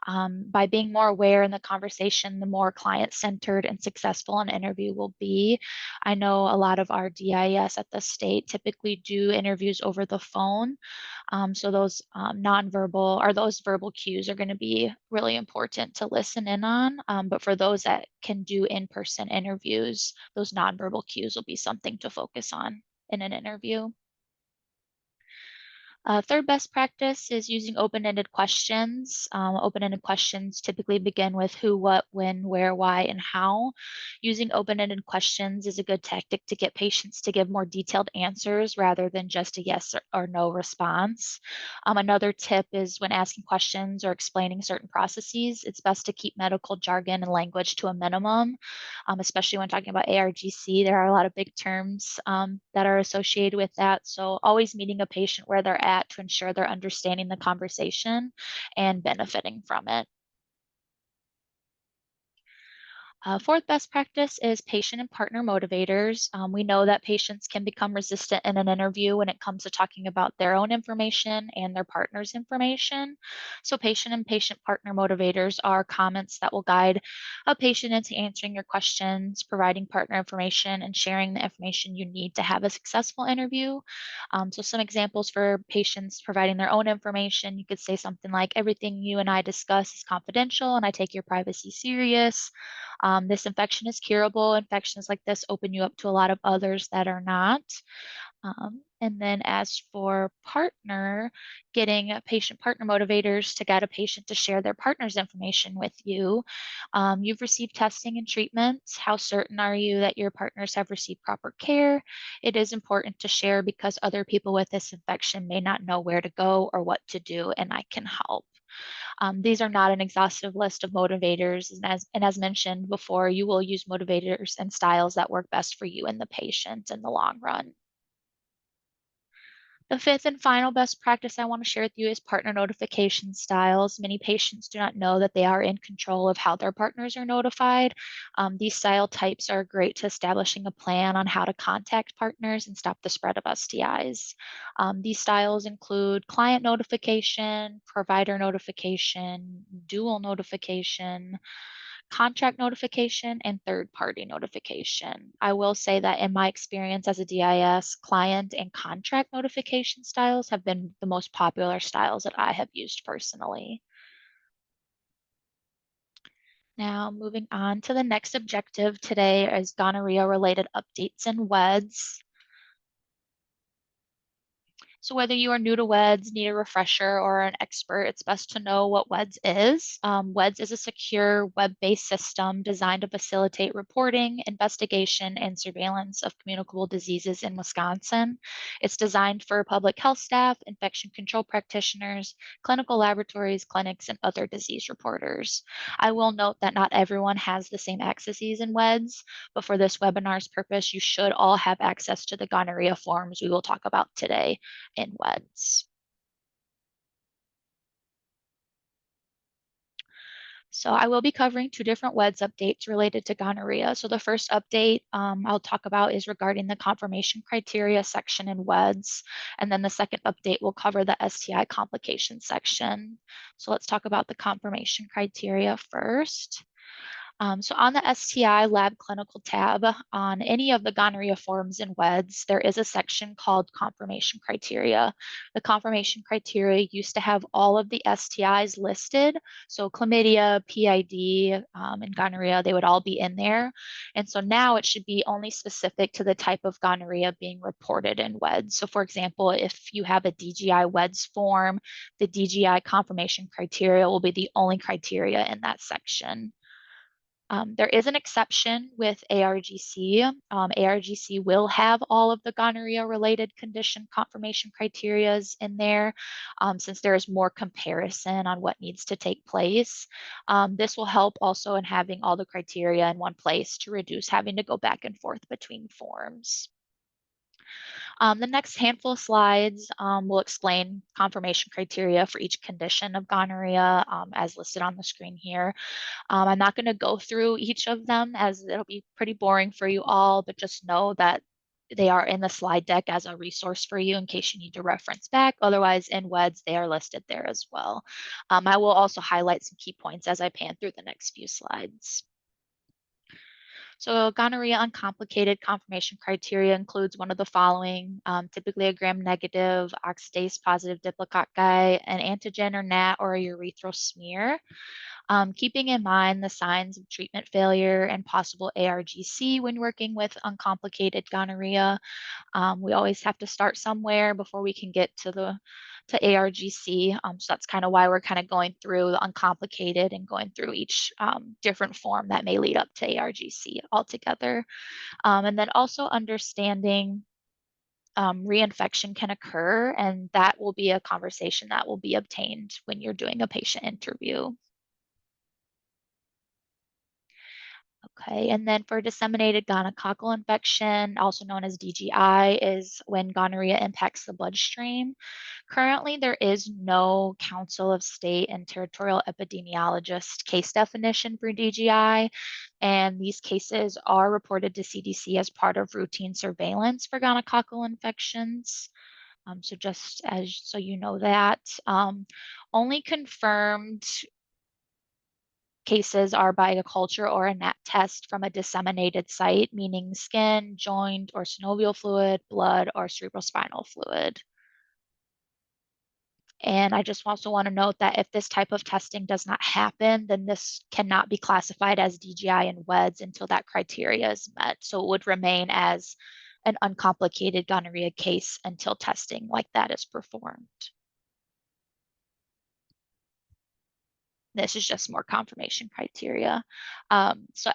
By being more aware in the conversation, the more client-centered and successful an interview will be. I know a lot of our DIS at the state typically do interviews over the phone. So those nonverbal or those verbal cues are going to be really important to listen in on. But for those that can do in-person interviews, those nonverbal cues will be something to focus on in an interview. Third best practice is using open-ended questions. Open-ended questions typically begin with who, what, when, where, why, and how. Using open-ended questions is a good tactic to get patients to give more detailed answers rather than just a yes or no response. Another tip is when asking questions or explaining certain processes, it's best to keep medical jargon and language to a minimum, especially when talking about ARGC. There are a lot of big terms that are associated with that. So always meeting a patient where they're at to ensure they're understanding the conversation and benefiting from it. Fourth best practice is patient and partner motivators. We know that patients can become resistant in an interview when it comes to talking about their own information and their partner's information. So patient and patient partner motivators are comments that will guide a patient into answering your questions, providing partner information, and sharing the information you need to have a successful interview. So some examples for patients providing their own information, you could say something like, everything you and I discuss is confidential and I take your privacy serious. This infection is curable. Infections like this open you up to a lot of others that are not. And then as for partner, getting patient partner motivators to get a patient to share their partner's information with you. You've received testing and treatments. How certain are you that your partners have received proper care? It is important to share because other people with this infection may not know where to go or what to do, and I can help. These are not an exhaustive list of motivators, and as mentioned before, you will use motivators and styles that work best for you and the patient in the long run. The fifth and final best practice I want to share with you is partner notification styles. Many patients do not know that they are in control of how their partners are notified. These style types are great to establishing a plan on how to contact partners and stop the spread of STIs. These styles include client notification, provider notification, dual notification, contract notification, and third-party notification. I will say that in my experience as a DIS, client and contract notification styles have been the most popular styles that I have used personally. Now, moving on to the next objective today is gonorrhea-related updates in WEDS. So whether you are new to WEDS, need a refresher, or an expert, it's best to know what WEDS is. WEDS is a secure web-based system designed to facilitate reporting, investigation, and surveillance of communicable diseases in Wisconsin. It's designed for public health staff, infection control practitioners, clinical laboratories, clinics, and other disease reporters. I will note that not everyone has the same accesses in WEDS, but for this webinar's purpose, you should all have access to the gonorrhea forms we will talk about today in WEDS. So I will be covering two different WEDS updates related to gonorrhea. So the first update I'll talk about is regarding the confirmation criteria section in WEDS. And then the second update will cover the STI complications section. So let's talk about the confirmation criteria first. So on the STI lab clinical tab on any of the gonorrhea forms in WEDS, there is a section called confirmation criteria. The confirmation criteria used to have all of the STIs listed. So chlamydia, PID, and gonorrhea, they would all be in there. And so now it should be only specific to the type of gonorrhea being reported in WEDS. So for example, if you have a DGI WEDS form, the DGI confirmation criteria will be the only criteria in that section. There is an exception with ARGC. ARGC will have all of the gonorrhea-related condition confirmation criterias in there since there is more comparison on what needs to take place. This will help also in having all the criteria in one place to reduce having to go back and forth between forms. The next handful of slides will explain confirmation criteria for each condition of gonorrhea as listed on the screen here. I'm not going to go through each of them as it'll be pretty boring for you all, but just know that they are in the slide deck as a resource for you in case you need to reference back. Otherwise, in WEDS, they are listed there as well. I will also highlight some key points as I pan through the next few slides. So gonorrhea uncomplicated confirmation criteria includes one of the following, typically a gram-negative, oxidase-positive diplococci, an antigen or NAT, or a urethral smear. Keeping in mind the signs of treatment failure and possible ARGC when working with uncomplicated gonorrhea. We always have to start somewhere before we can get to ARGC. So that's kind of why we're kind of going through the uncomplicated and going through each different form that may lead up to ARGC altogether. And then also understanding reinfection can occur, and that will be a conversation that will be obtained when you're doing a patient interview. Okay, and then for disseminated gonococcal infection, also known as DGI, is when gonorrhea impacts the bloodstream. Currently, there is no Council of State and Territorial Epidemiologist case definition for DGI, and these cases are reported to CDC as part of routine surveillance for gonococcal infections. So just as so you know that, only confirmed cases are by a culture or a NAT test from a disseminated site, meaning skin, joint, or synovial fluid, blood, or cerebrospinal fluid. And I just also want to note that if this type of testing does not happen, then this cannot be classified as DGI and WEDS until that criteria is met. So it would remain as an uncomplicated gonorrhea case until testing like that is performed. This is just more confirmation criteria. So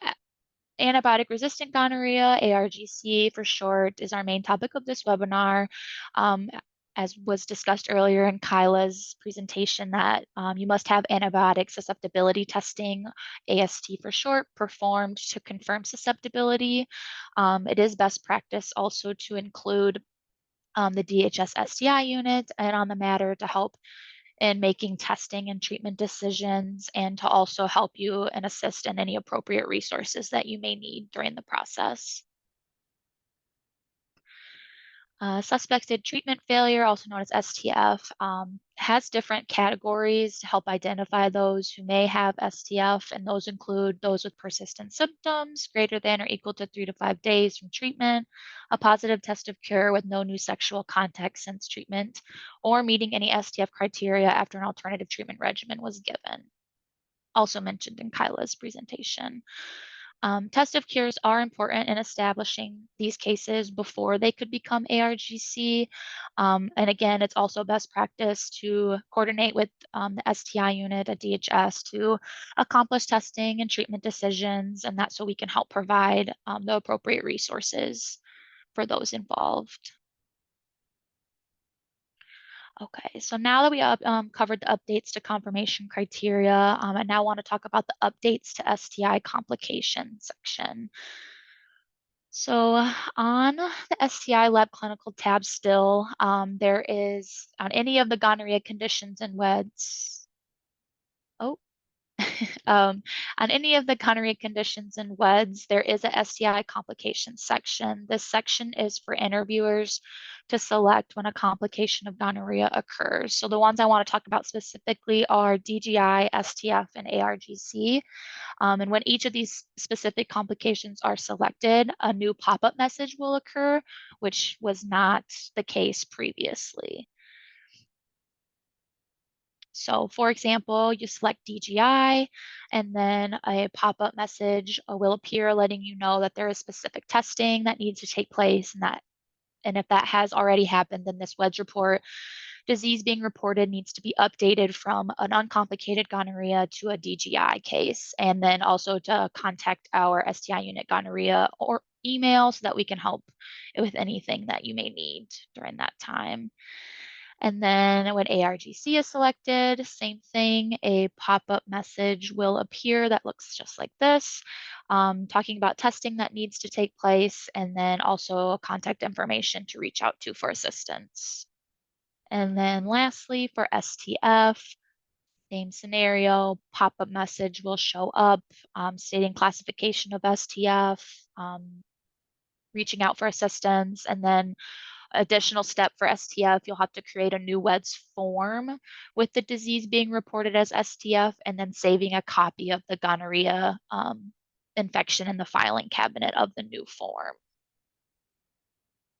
antibiotic-resistant gonorrhea, ARGC for short, is our main topic of this webinar. As was discussed earlier in Kyla's presentation, that you must have antibiotic susceptibility testing, AST for short, performed to confirm susceptibility. It is best practice also to include the DHS STI unit and on the matter to help in making testing and treatment decisions, and to also help you and assist in any appropriate resources that you may need during the process. Suspected treatment failure, also known as STF, has different categories to help identify those who may have STF, and those include those with persistent symptoms greater than or equal to 3 to 5 days from treatment, a positive test of cure with no new sexual contact since treatment, or meeting any STF criteria after an alternative treatment regimen was given. Also mentioned in Kyla's presentation. Test of cures are important in establishing these cases before they could become ARGC. And again, it's also best practice to coordinate with the STI unit at DHS to accomplish testing and treatment decisions, and that's so we can help provide the appropriate resources for those involved. Okay, so now that we covered the updates to confirmation criteria, I now want to talk about the updates to STI complication section. So on the STI lab clinical tab still, there is on any of the gonorrhea conditions and WEDS. Oh, on any of the gonorrhea conditions and WEDS, there is a STI complications section. This section is for interviewers to select when a complication of gonorrhea occurs. So the ones I want to talk about specifically are DGI, STF, and ARGC. And when each of these specific complications are selected, a new pop-up message will occur, which was not the case previously. So for example, you select DGI, and then a pop-up message will appear letting you know that there is specific testing that needs to take place, and if that has already happened, then this WEDS report, disease being reported, needs to be updated from an uncomplicated gonorrhea to a DGI case, and then also to contact our STI unit gonorrhea or email so that we can help with anything that you may need during that time. And then when ARGC is selected, same thing, a pop-up message will appear that looks just like this, talking about testing that needs to take place, and then also contact information to reach out to for assistance. And then lastly, for STF, same scenario, pop-up message will show up stating classification of STF, reaching out for assistance, and then additional step for STF, you'll have to create a new WEDS form with the disease being reported as STF and then saving a copy of the gonorrhea infection in the filing cabinet of the new form.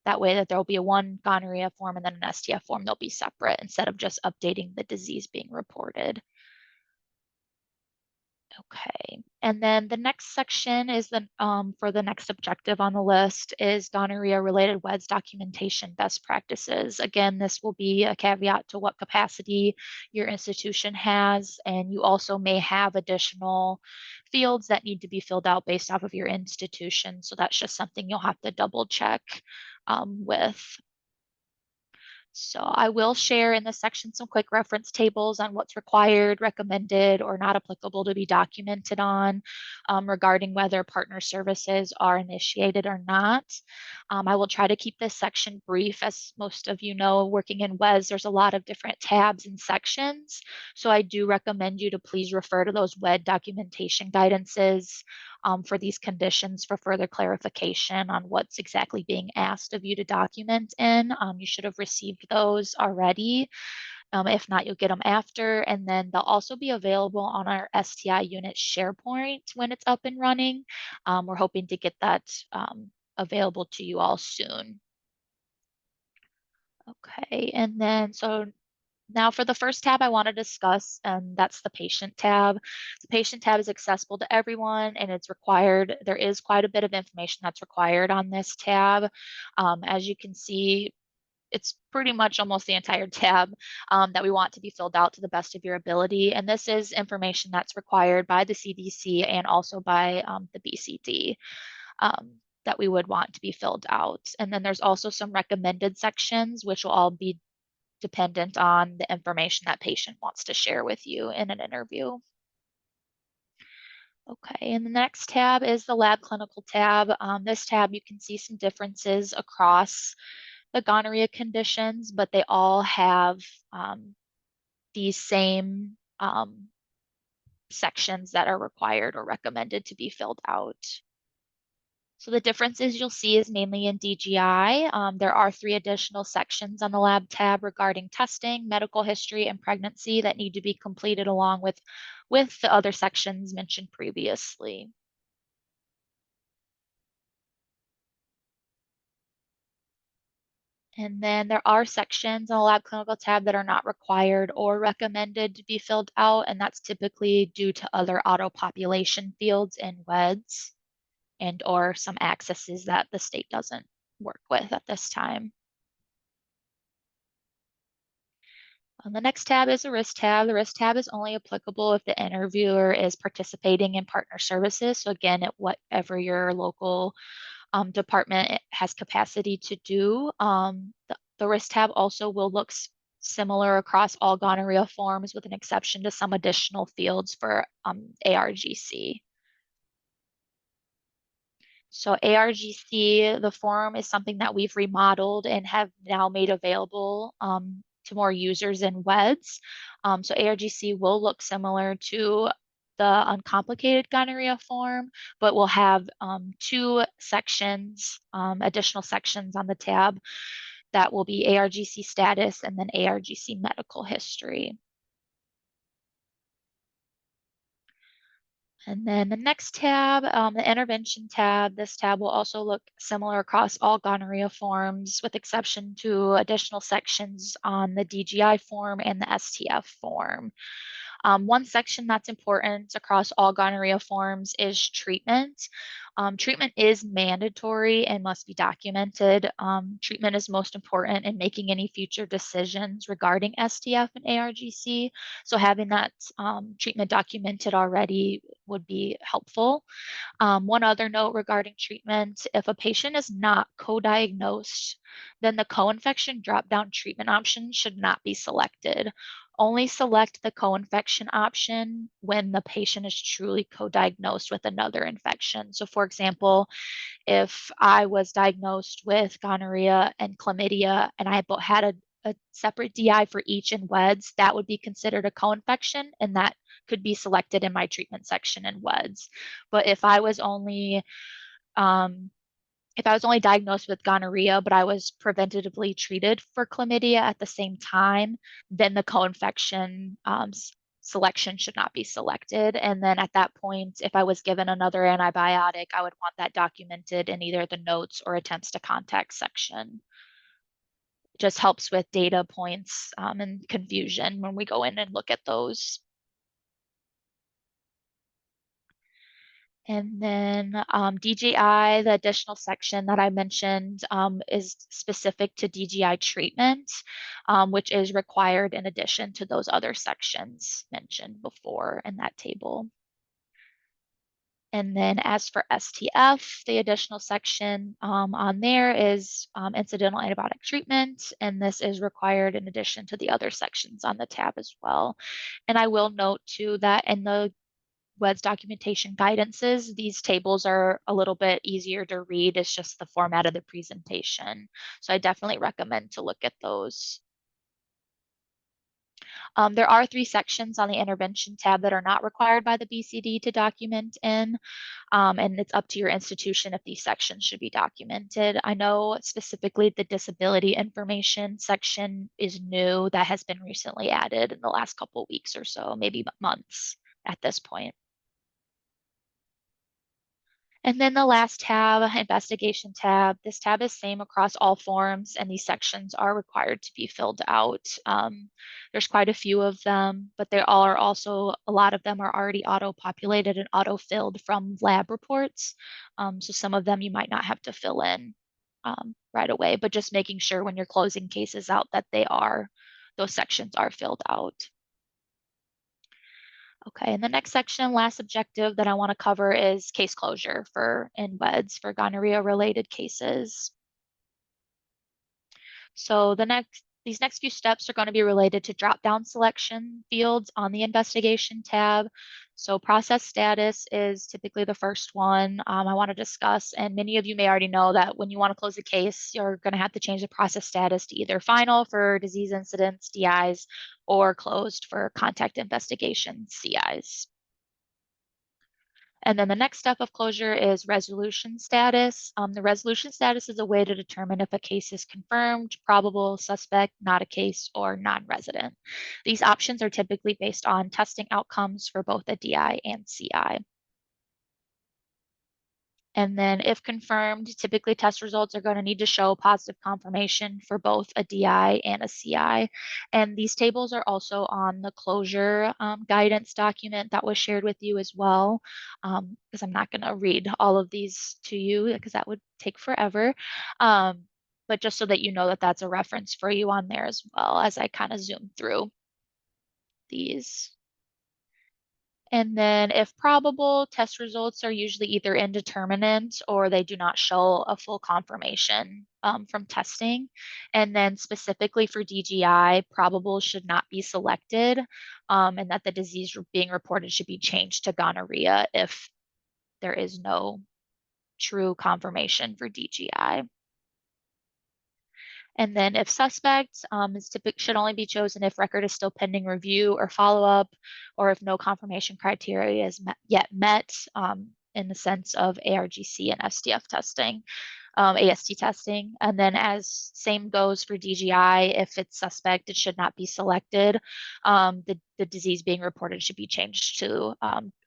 That way that there will be a one gonorrhea form and then an STF form, they'll be separate instead of just updating the disease being reported. Okay, and then the next section is the for the next objective on the list is gonorrhea-related WEDS documentation best practices. Again, this will be a caveat to what capacity your institution has, and you also may have additional fields that need to be filled out based off of your institution. So that's just something you'll have to double check with. So I will share in this section some quick reference tables on what's required, recommended, or not applicable to be documented on regarding whether partner services are initiated or not. I will try to keep this section brief. As most of you know, working in WES, there's a lot of different tabs and sections. So I do recommend you to please refer to those WED documentation guidances for these conditions for further clarification on what's exactly being asked of you to document in. You should have received those already. If not, you'll get them after, and then they'll also be available on our STI unit SharePoint when it's up and running. We're hoping to get that available to you all soon. Okay, and then so now for the first tab I want to discuss, and that's the patient tab. The patient tab is accessible to everyone and it's required. There is quite a bit of information that's required on this tab. As you can see, it's pretty much almost the entire tab that we want to be filled out to the best of your ability. And this is information that's required by the CDC and also by the BCD. That we would want to be filled out. And then there's also some recommended sections, which will all be dependent on the information that patient wants to share with you in an interview. Okay, and the next tab is the lab clinical tab. This tab, you can see some differences across the gonorrhea conditions, but they all have these same sections that are required or recommended to be filled out. So the differences you'll see is mainly in DGI. There are 3 additional sections on the lab tab regarding testing, medical history, and pregnancy that need to be completed along with the other sections mentioned previously. And then there are sections on the lab clinical tab that are not required or recommended to be filled out, and that's typically due to other auto-population fields in WEDS and or some accesses that the state doesn't work with at this time. The next tab is a risk tab. The risk tab is only applicable if the interviewer is participating in partner services. So again, at whatever your local department has capacity to do. The risk tab also will look similar across all gonorrhea forms with an exception to some additional fields for ARGC. So ARGC, the form is something that we've remodeled and have now made available to more users in WEDS. So ARGC will look similar to the uncomplicated gonorrhea form, but we'll have 2 sections, additional sections on the tab that will be ARGC status and then ARGC medical history. And then the next tab, the intervention tab, this tab will also look similar across all gonorrhea forms with exception to additional sections on the DGI form and the STF form. One section that's important across all gonorrhea forms is treatment. Treatment is mandatory and must be documented. Treatment is most important in making any future decisions regarding STF and ARGC. So having that treatment documented already would be helpful. One other note regarding treatment, if a patient is not co-diagnosed, then the co-infection drop-down treatment option should not be selected. Only select the co-infection option when the patient is truly co-diagnosed with another infection. So for example, if I was diagnosed with gonorrhea and chlamydia and I had a separate DI for each in WEDS, that would be considered a co-infection, and that could be selected in my treatment section in WEDS. But if I was only diagnosed with gonorrhea, but I was preventatively treated for chlamydia at the same time, then the co-infection selection should not be selected. And then at that point, if I was given another antibiotic, I would want that documented in either the notes or attempts to contact section. It just helps with data points and confusion when we go in and look at those. And then DGI, the additional section that I mentioned, is specific to DGI treatment, which is required in addition to those other sections mentioned before in that table. And then as for STF, the additional section on there is incidental antibiotic treatment, and this is required in addition to the other sections on the tab as well. And I will note too that in the WEDS documentation guidances, these tables are a little bit easier to read. It's just the format of the presentation. So I definitely recommend to look at those. There are 3 sections on the intervention tab that are not required by the BCD to document in, and it's up to your institution if these sections should be documented. I know specifically the disability information section is new, that has been recently added in the last couple weeks or so, maybe months at this point. And then the last tab, investigation tab, this tab is same across all forms, and these sections are required to be filled out. There's quite a few of them, but they all are also, a lot of them are already auto-populated and auto-filled from lab reports. So some of them you might not have to fill in right away, but just making sure when you're closing cases out that those sections are filled out. Okay, and the next section, last objective that I want to cover is case closure in WEDS for gonorrhea-related cases. So these next few steps are going to be related to drop-down selection fields on the investigation tab. So process status is typically the first one I want to discuss. And many of you may already know that when you want to close a case, you're going to have to change the process status to either final for disease incidents, DIs, or closed for contact investigation, CIs. And then the next step of closure is resolution status. The resolution status is a way to determine if a case is confirmed, probable, suspect, not a case, or non-resident. These options are typically based on testing outcomes for both a DI and CI. And then if confirmed, typically test results are going to need to show positive confirmation for both a DI and a CI. And these tables are also on the closure guidance document that was shared with you as well, because I'm not going to read all of these to you because that would take forever. But just so that you know that that's a reference for you on there as well as I kind of zoom through these. And then if probable, test results are usually either indeterminate or they do not show a full confirmation from testing. And then specifically for DGI, probable should not be selected and that the disease being reported should be changed to gonorrhea if there is no true confirmation for DGI. And then if suspect should only be chosen if record is still pending review or follow-up, or if no confirmation criteria is yet met in the sense of ARGC and STF testing, AST testing. And then as same goes for DGI, if it's suspect, it should not be selected. The disease being reported should be changed to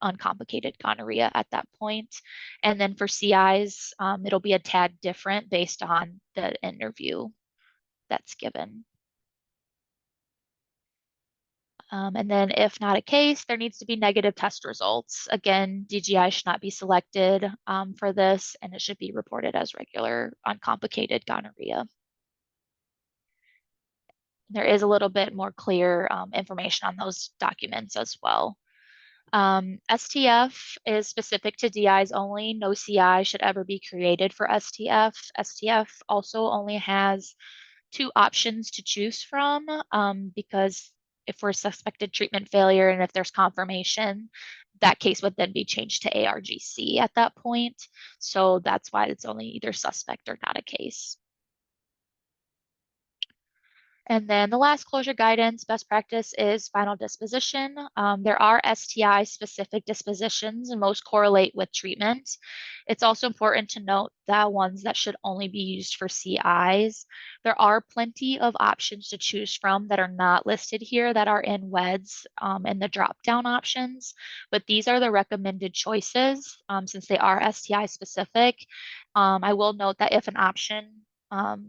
uncomplicated gonorrhea at that point. And then for CIs, it'll be a tad different based on the interview that's given. And then if not a case, there needs to be negative test results. Again, DGI should not be selected for this, and it should be reported as regular uncomplicated gonorrhea. There is a little bit more clear information on those documents as well. STF is specific to DIs only. No CI should ever be created for STF. STF also only has 2 options to choose from because if we're suspected treatment failure and if there's confirmation, that case would then be changed to ARGC at that point. So that's why it's only either suspect or not a case. And then the last closure guidance best practice is final disposition. There are STI specific dispositions and most correlate with treatment. It's also important to note that ones that should only be used for CIs. There are plenty of options to choose from that are not listed here that are in WEDS in the drop down options, but these are the recommended choices since they are STI specific. I will note that if an option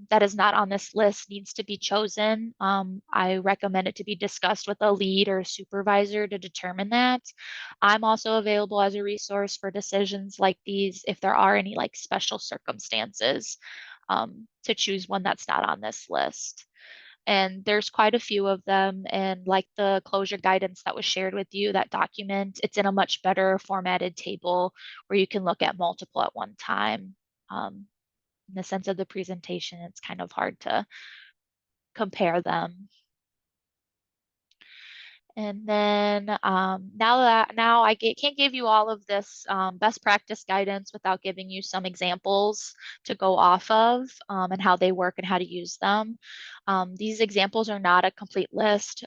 that is not on this list needs to be chosen. I recommend it to be discussed with a lead or a supervisor to determine that. I'm also available as a resource for decisions like these if there are any like special circumstances to choose one that's not on this list. And there's quite a few of them. And like the closure guidance that was shared with you, that document, it's in a much better formatted table where you can look at multiple at one time. In the sense of the presentation, it's kind of hard to compare them. And then now I can't give you all of this best practice guidance without giving you some examples to go off of and how they work and how to use them. These examples are not a complete list,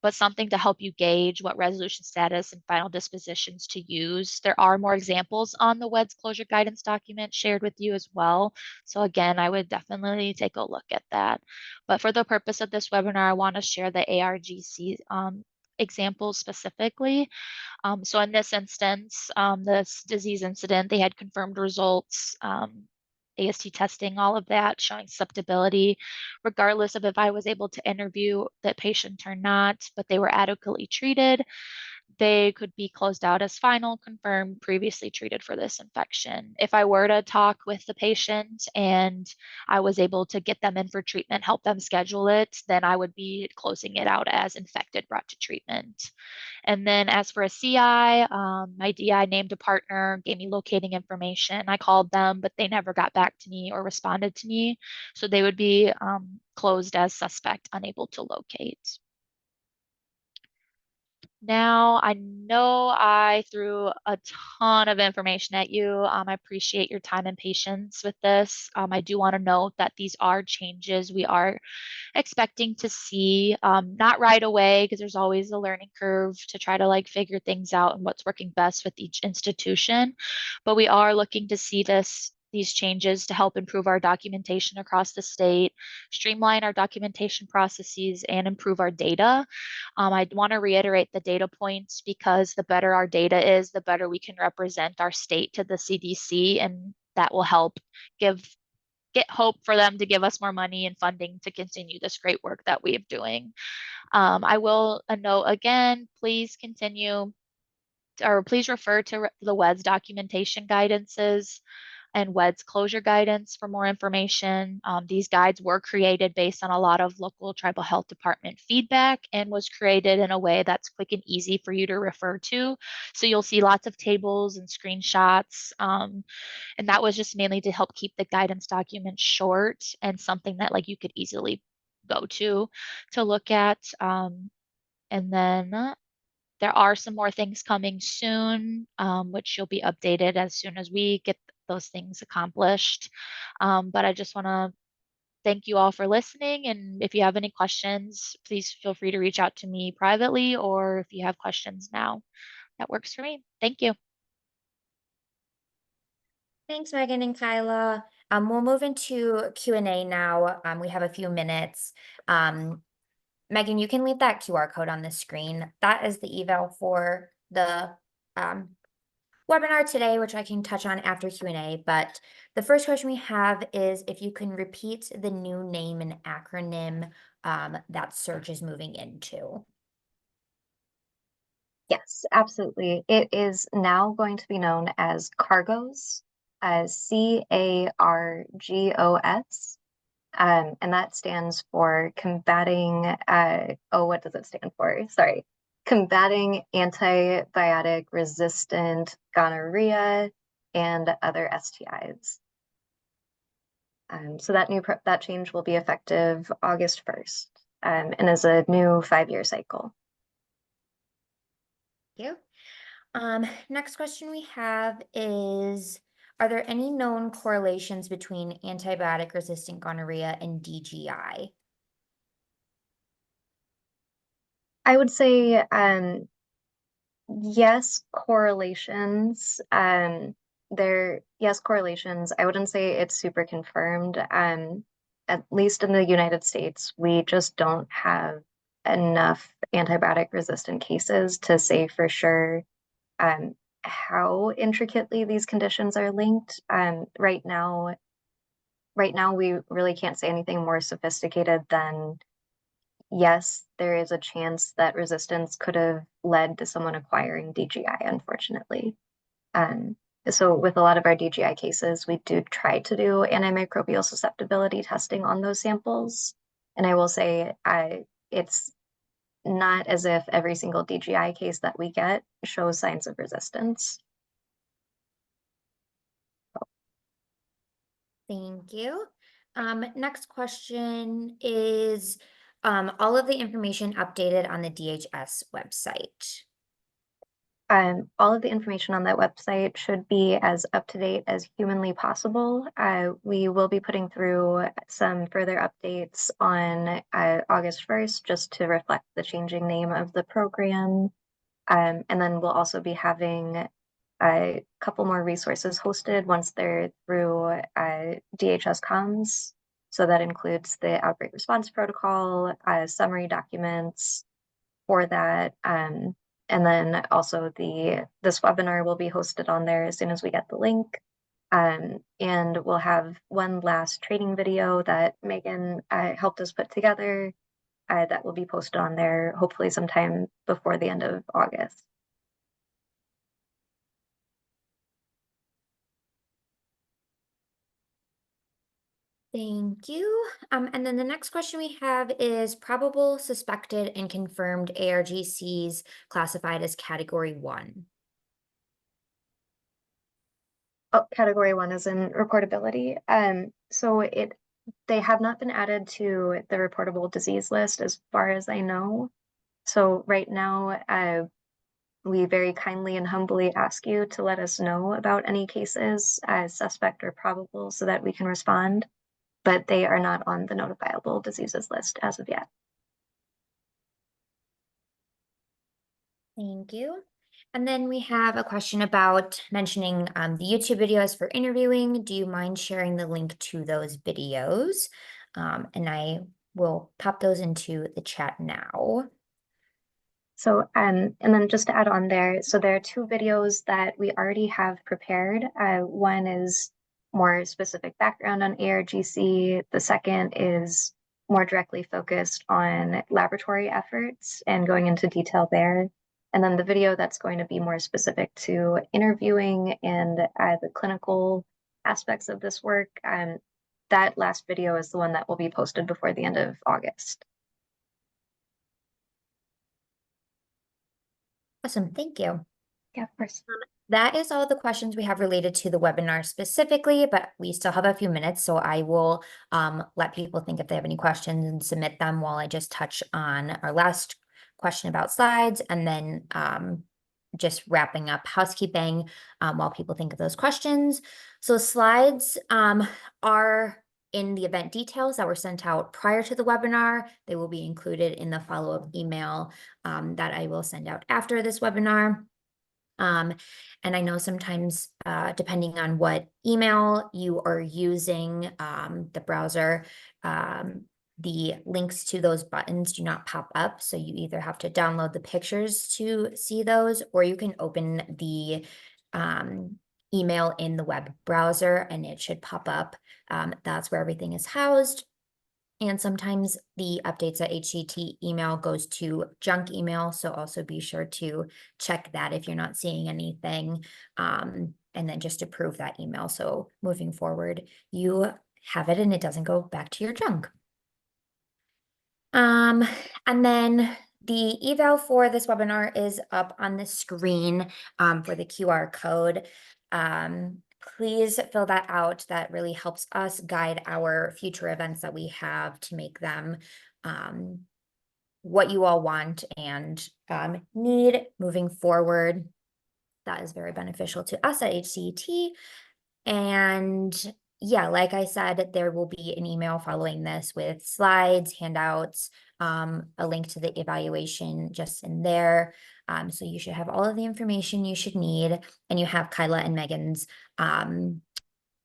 but something to help you gauge what resolution status and final dispositions to use. There are more examples on the WEDS closure guidance document shared with you as well. So again, I would definitely take a look at that. But for the purpose of this webinar, I want to share the ARGC examples specifically. So in this instance, this disease incident, they had confirmed results, AST testing, all of that, showing susceptibility, regardless of if I was able to interview that patient or not, but they were adequately treated. They could be closed out as final, confirmed, previously treated for this infection. If I were to talk with the patient and I was able to get them in for treatment, help them schedule it, then I would be closing it out as infected, brought to treatment. And then as for a CI, my DI named a partner, gave me locating information. I called them, but they never got back to me or responded to me. So they would be closed as suspect, unable to locate. Now, I know I threw a ton of information at you. I appreciate your time and patience with this. I do want to note that these are changes we are expecting to see, not right away, because there's always a learning curve to try to like figure things out and what's working best with each institution. But we are looking to see these changes to help improve our documentation across the state, streamline our documentation processes, and improve our data. I want to reiterate the data points because the better our data is, the better we can represent our state to the CDC, and that will help get hope for them to give us more money and funding to continue this great work that we are doing. I will note again, please continue or please refer to the WEDS documentation guidances and WEDS closure guidance for more information. These guides were created based on a lot of local tribal health department feedback and was created in a way that's quick and easy for you to refer to. So you'll see lots of tables and screenshots. And that was just mainly to help keep the guidance document short and something that like you could easily go to look at. And then there are some more things coming soon, which you'll be updated as soon as we get those things accomplished. But I just want to thank you all for listening. And if you have any questions, please feel free to reach out to me privately, or if you have questions now, that works for me. Thank you. Thanks, Megan and Kyla. We'll move into Q&A now. We have a few minutes. Megan, you can leave that QR code on the screen. That is the eval for the webinar today, which I can touch on after Q&A. But the first question we have is if you can repeat the new name and acronym that search is moving into? Yes, absolutely. It is now going to be known as CARGOS, CARGOS. And that stands for what does it stand for? Sorry. Combating antibiotic-resistant gonorrhea and other STIs. So that change will be effective August 1st, and is a new 5-year cycle. Thank you. Next question we have is, are there any known correlations between antibiotic-resistant gonorrhea and DGI? I would say yes, correlations. Yes, correlations. I wouldn't say it's super confirmed. At least in the United States, we just don't have enough antibiotic resistant cases to say for sure how intricately these conditions are linked. Right now, we really can't say anything more sophisticated than yes, there is a chance that resistance could have led to someone acquiring DGI, unfortunately. Um, so with a lot of our DGI cases, we do try to do antimicrobial susceptibility testing on those samples. And I will say it's not as if every single DGI case that we get shows signs of resistance. Thank you. Next question is, all of the information updated on the DHS website? All of the information on that website should be as up to date as humanly possible. We will be putting through some further updates on August 1st, just to reflect the changing name of the program. And then we'll also be having a couple more resources hosted once they're through DHS comms. So that includes the outbreak response protocol, summary documents for that. And then also this webinar will be hosted on there as soon as we get the link. And we'll have one last training video that Megan helped us put together that will be posted on there, hopefully sometime before the end of August. Thank you. And then the next question we have is probable, suspected, and confirmed ARGCs classified as Category 1. Oh, Category 1 is in reportability. So they have not been added to the reportable disease list as far as I know. So right now, we very kindly and humbly ask you to let us know about any cases as suspect or probable so that we can respond, but they are not on the notifiable diseases list as of yet. Thank you. And then we have a question about mentioning the YouTube videos for interviewing. Do you mind sharing the link to those videos? And I will pop those into the chat now. So, and then just to add on there, so there are 2 videos that we already have prepared. One is more specific background on ARGC. The second is more directly focused on laboratory efforts and going into detail there. And then the video that's going to be more specific to interviewing and the clinical aspects of this work, that last video is the one that will be posted before the end of August. Awesome, thank you. Yeah, of course. That is all the questions we have related to the webinar specifically, but we still have a few minutes, so I will let people think if they have any questions and submit them while I just touch on our last question about slides, and then just wrapping up housekeeping while people think of those questions. So slides are in the event details that were sent out prior to the webinar. They will be included in the follow-up email that I will send out after this webinar. And I know sometimes, depending on what email you are using, the browser, the links to those buttons do not pop up. So you either have to download the pictures to see those, or you can open the email in the web browser and it should pop up. That's where everything is housed. And sometimes the updates at HCT email goes to junk email. So also be sure to check that if you're not seeing anything. And then just approve that email. So moving forward, you have it and it doesn't go back to your junk. And then the eval for this webinar is up on the screen for the QR code. Please fill that out. That really helps us guide our future events that we have to make them what you all want and need moving forward. That is very beneficial to us at HCT. And yeah, like I said, there will be an email following this with slides, handouts, a link to the evaluation just in there. So you should have all of the information you should need, and you have Kyla and Megan's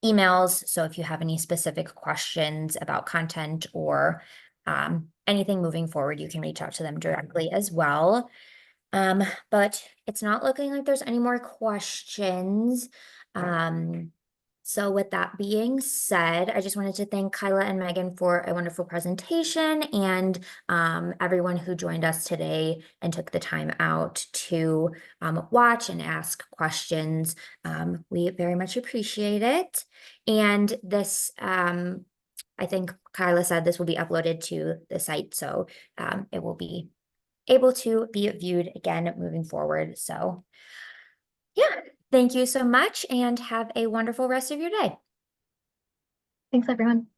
emails. So if you have any specific questions about content or anything moving forward, you can reach out to them directly as well. But it's not looking like there's any more questions. So with that being said, I just wanted to thank Kyla and Megan for a wonderful presentation and everyone who joined us today and took the time out to watch and ask questions. We very much appreciate it. And this, I think Kyla said this will be uploaded to the site, so it will be able to be viewed again moving forward. So yeah, thank you so much and have a wonderful rest of your day. Thanks, everyone.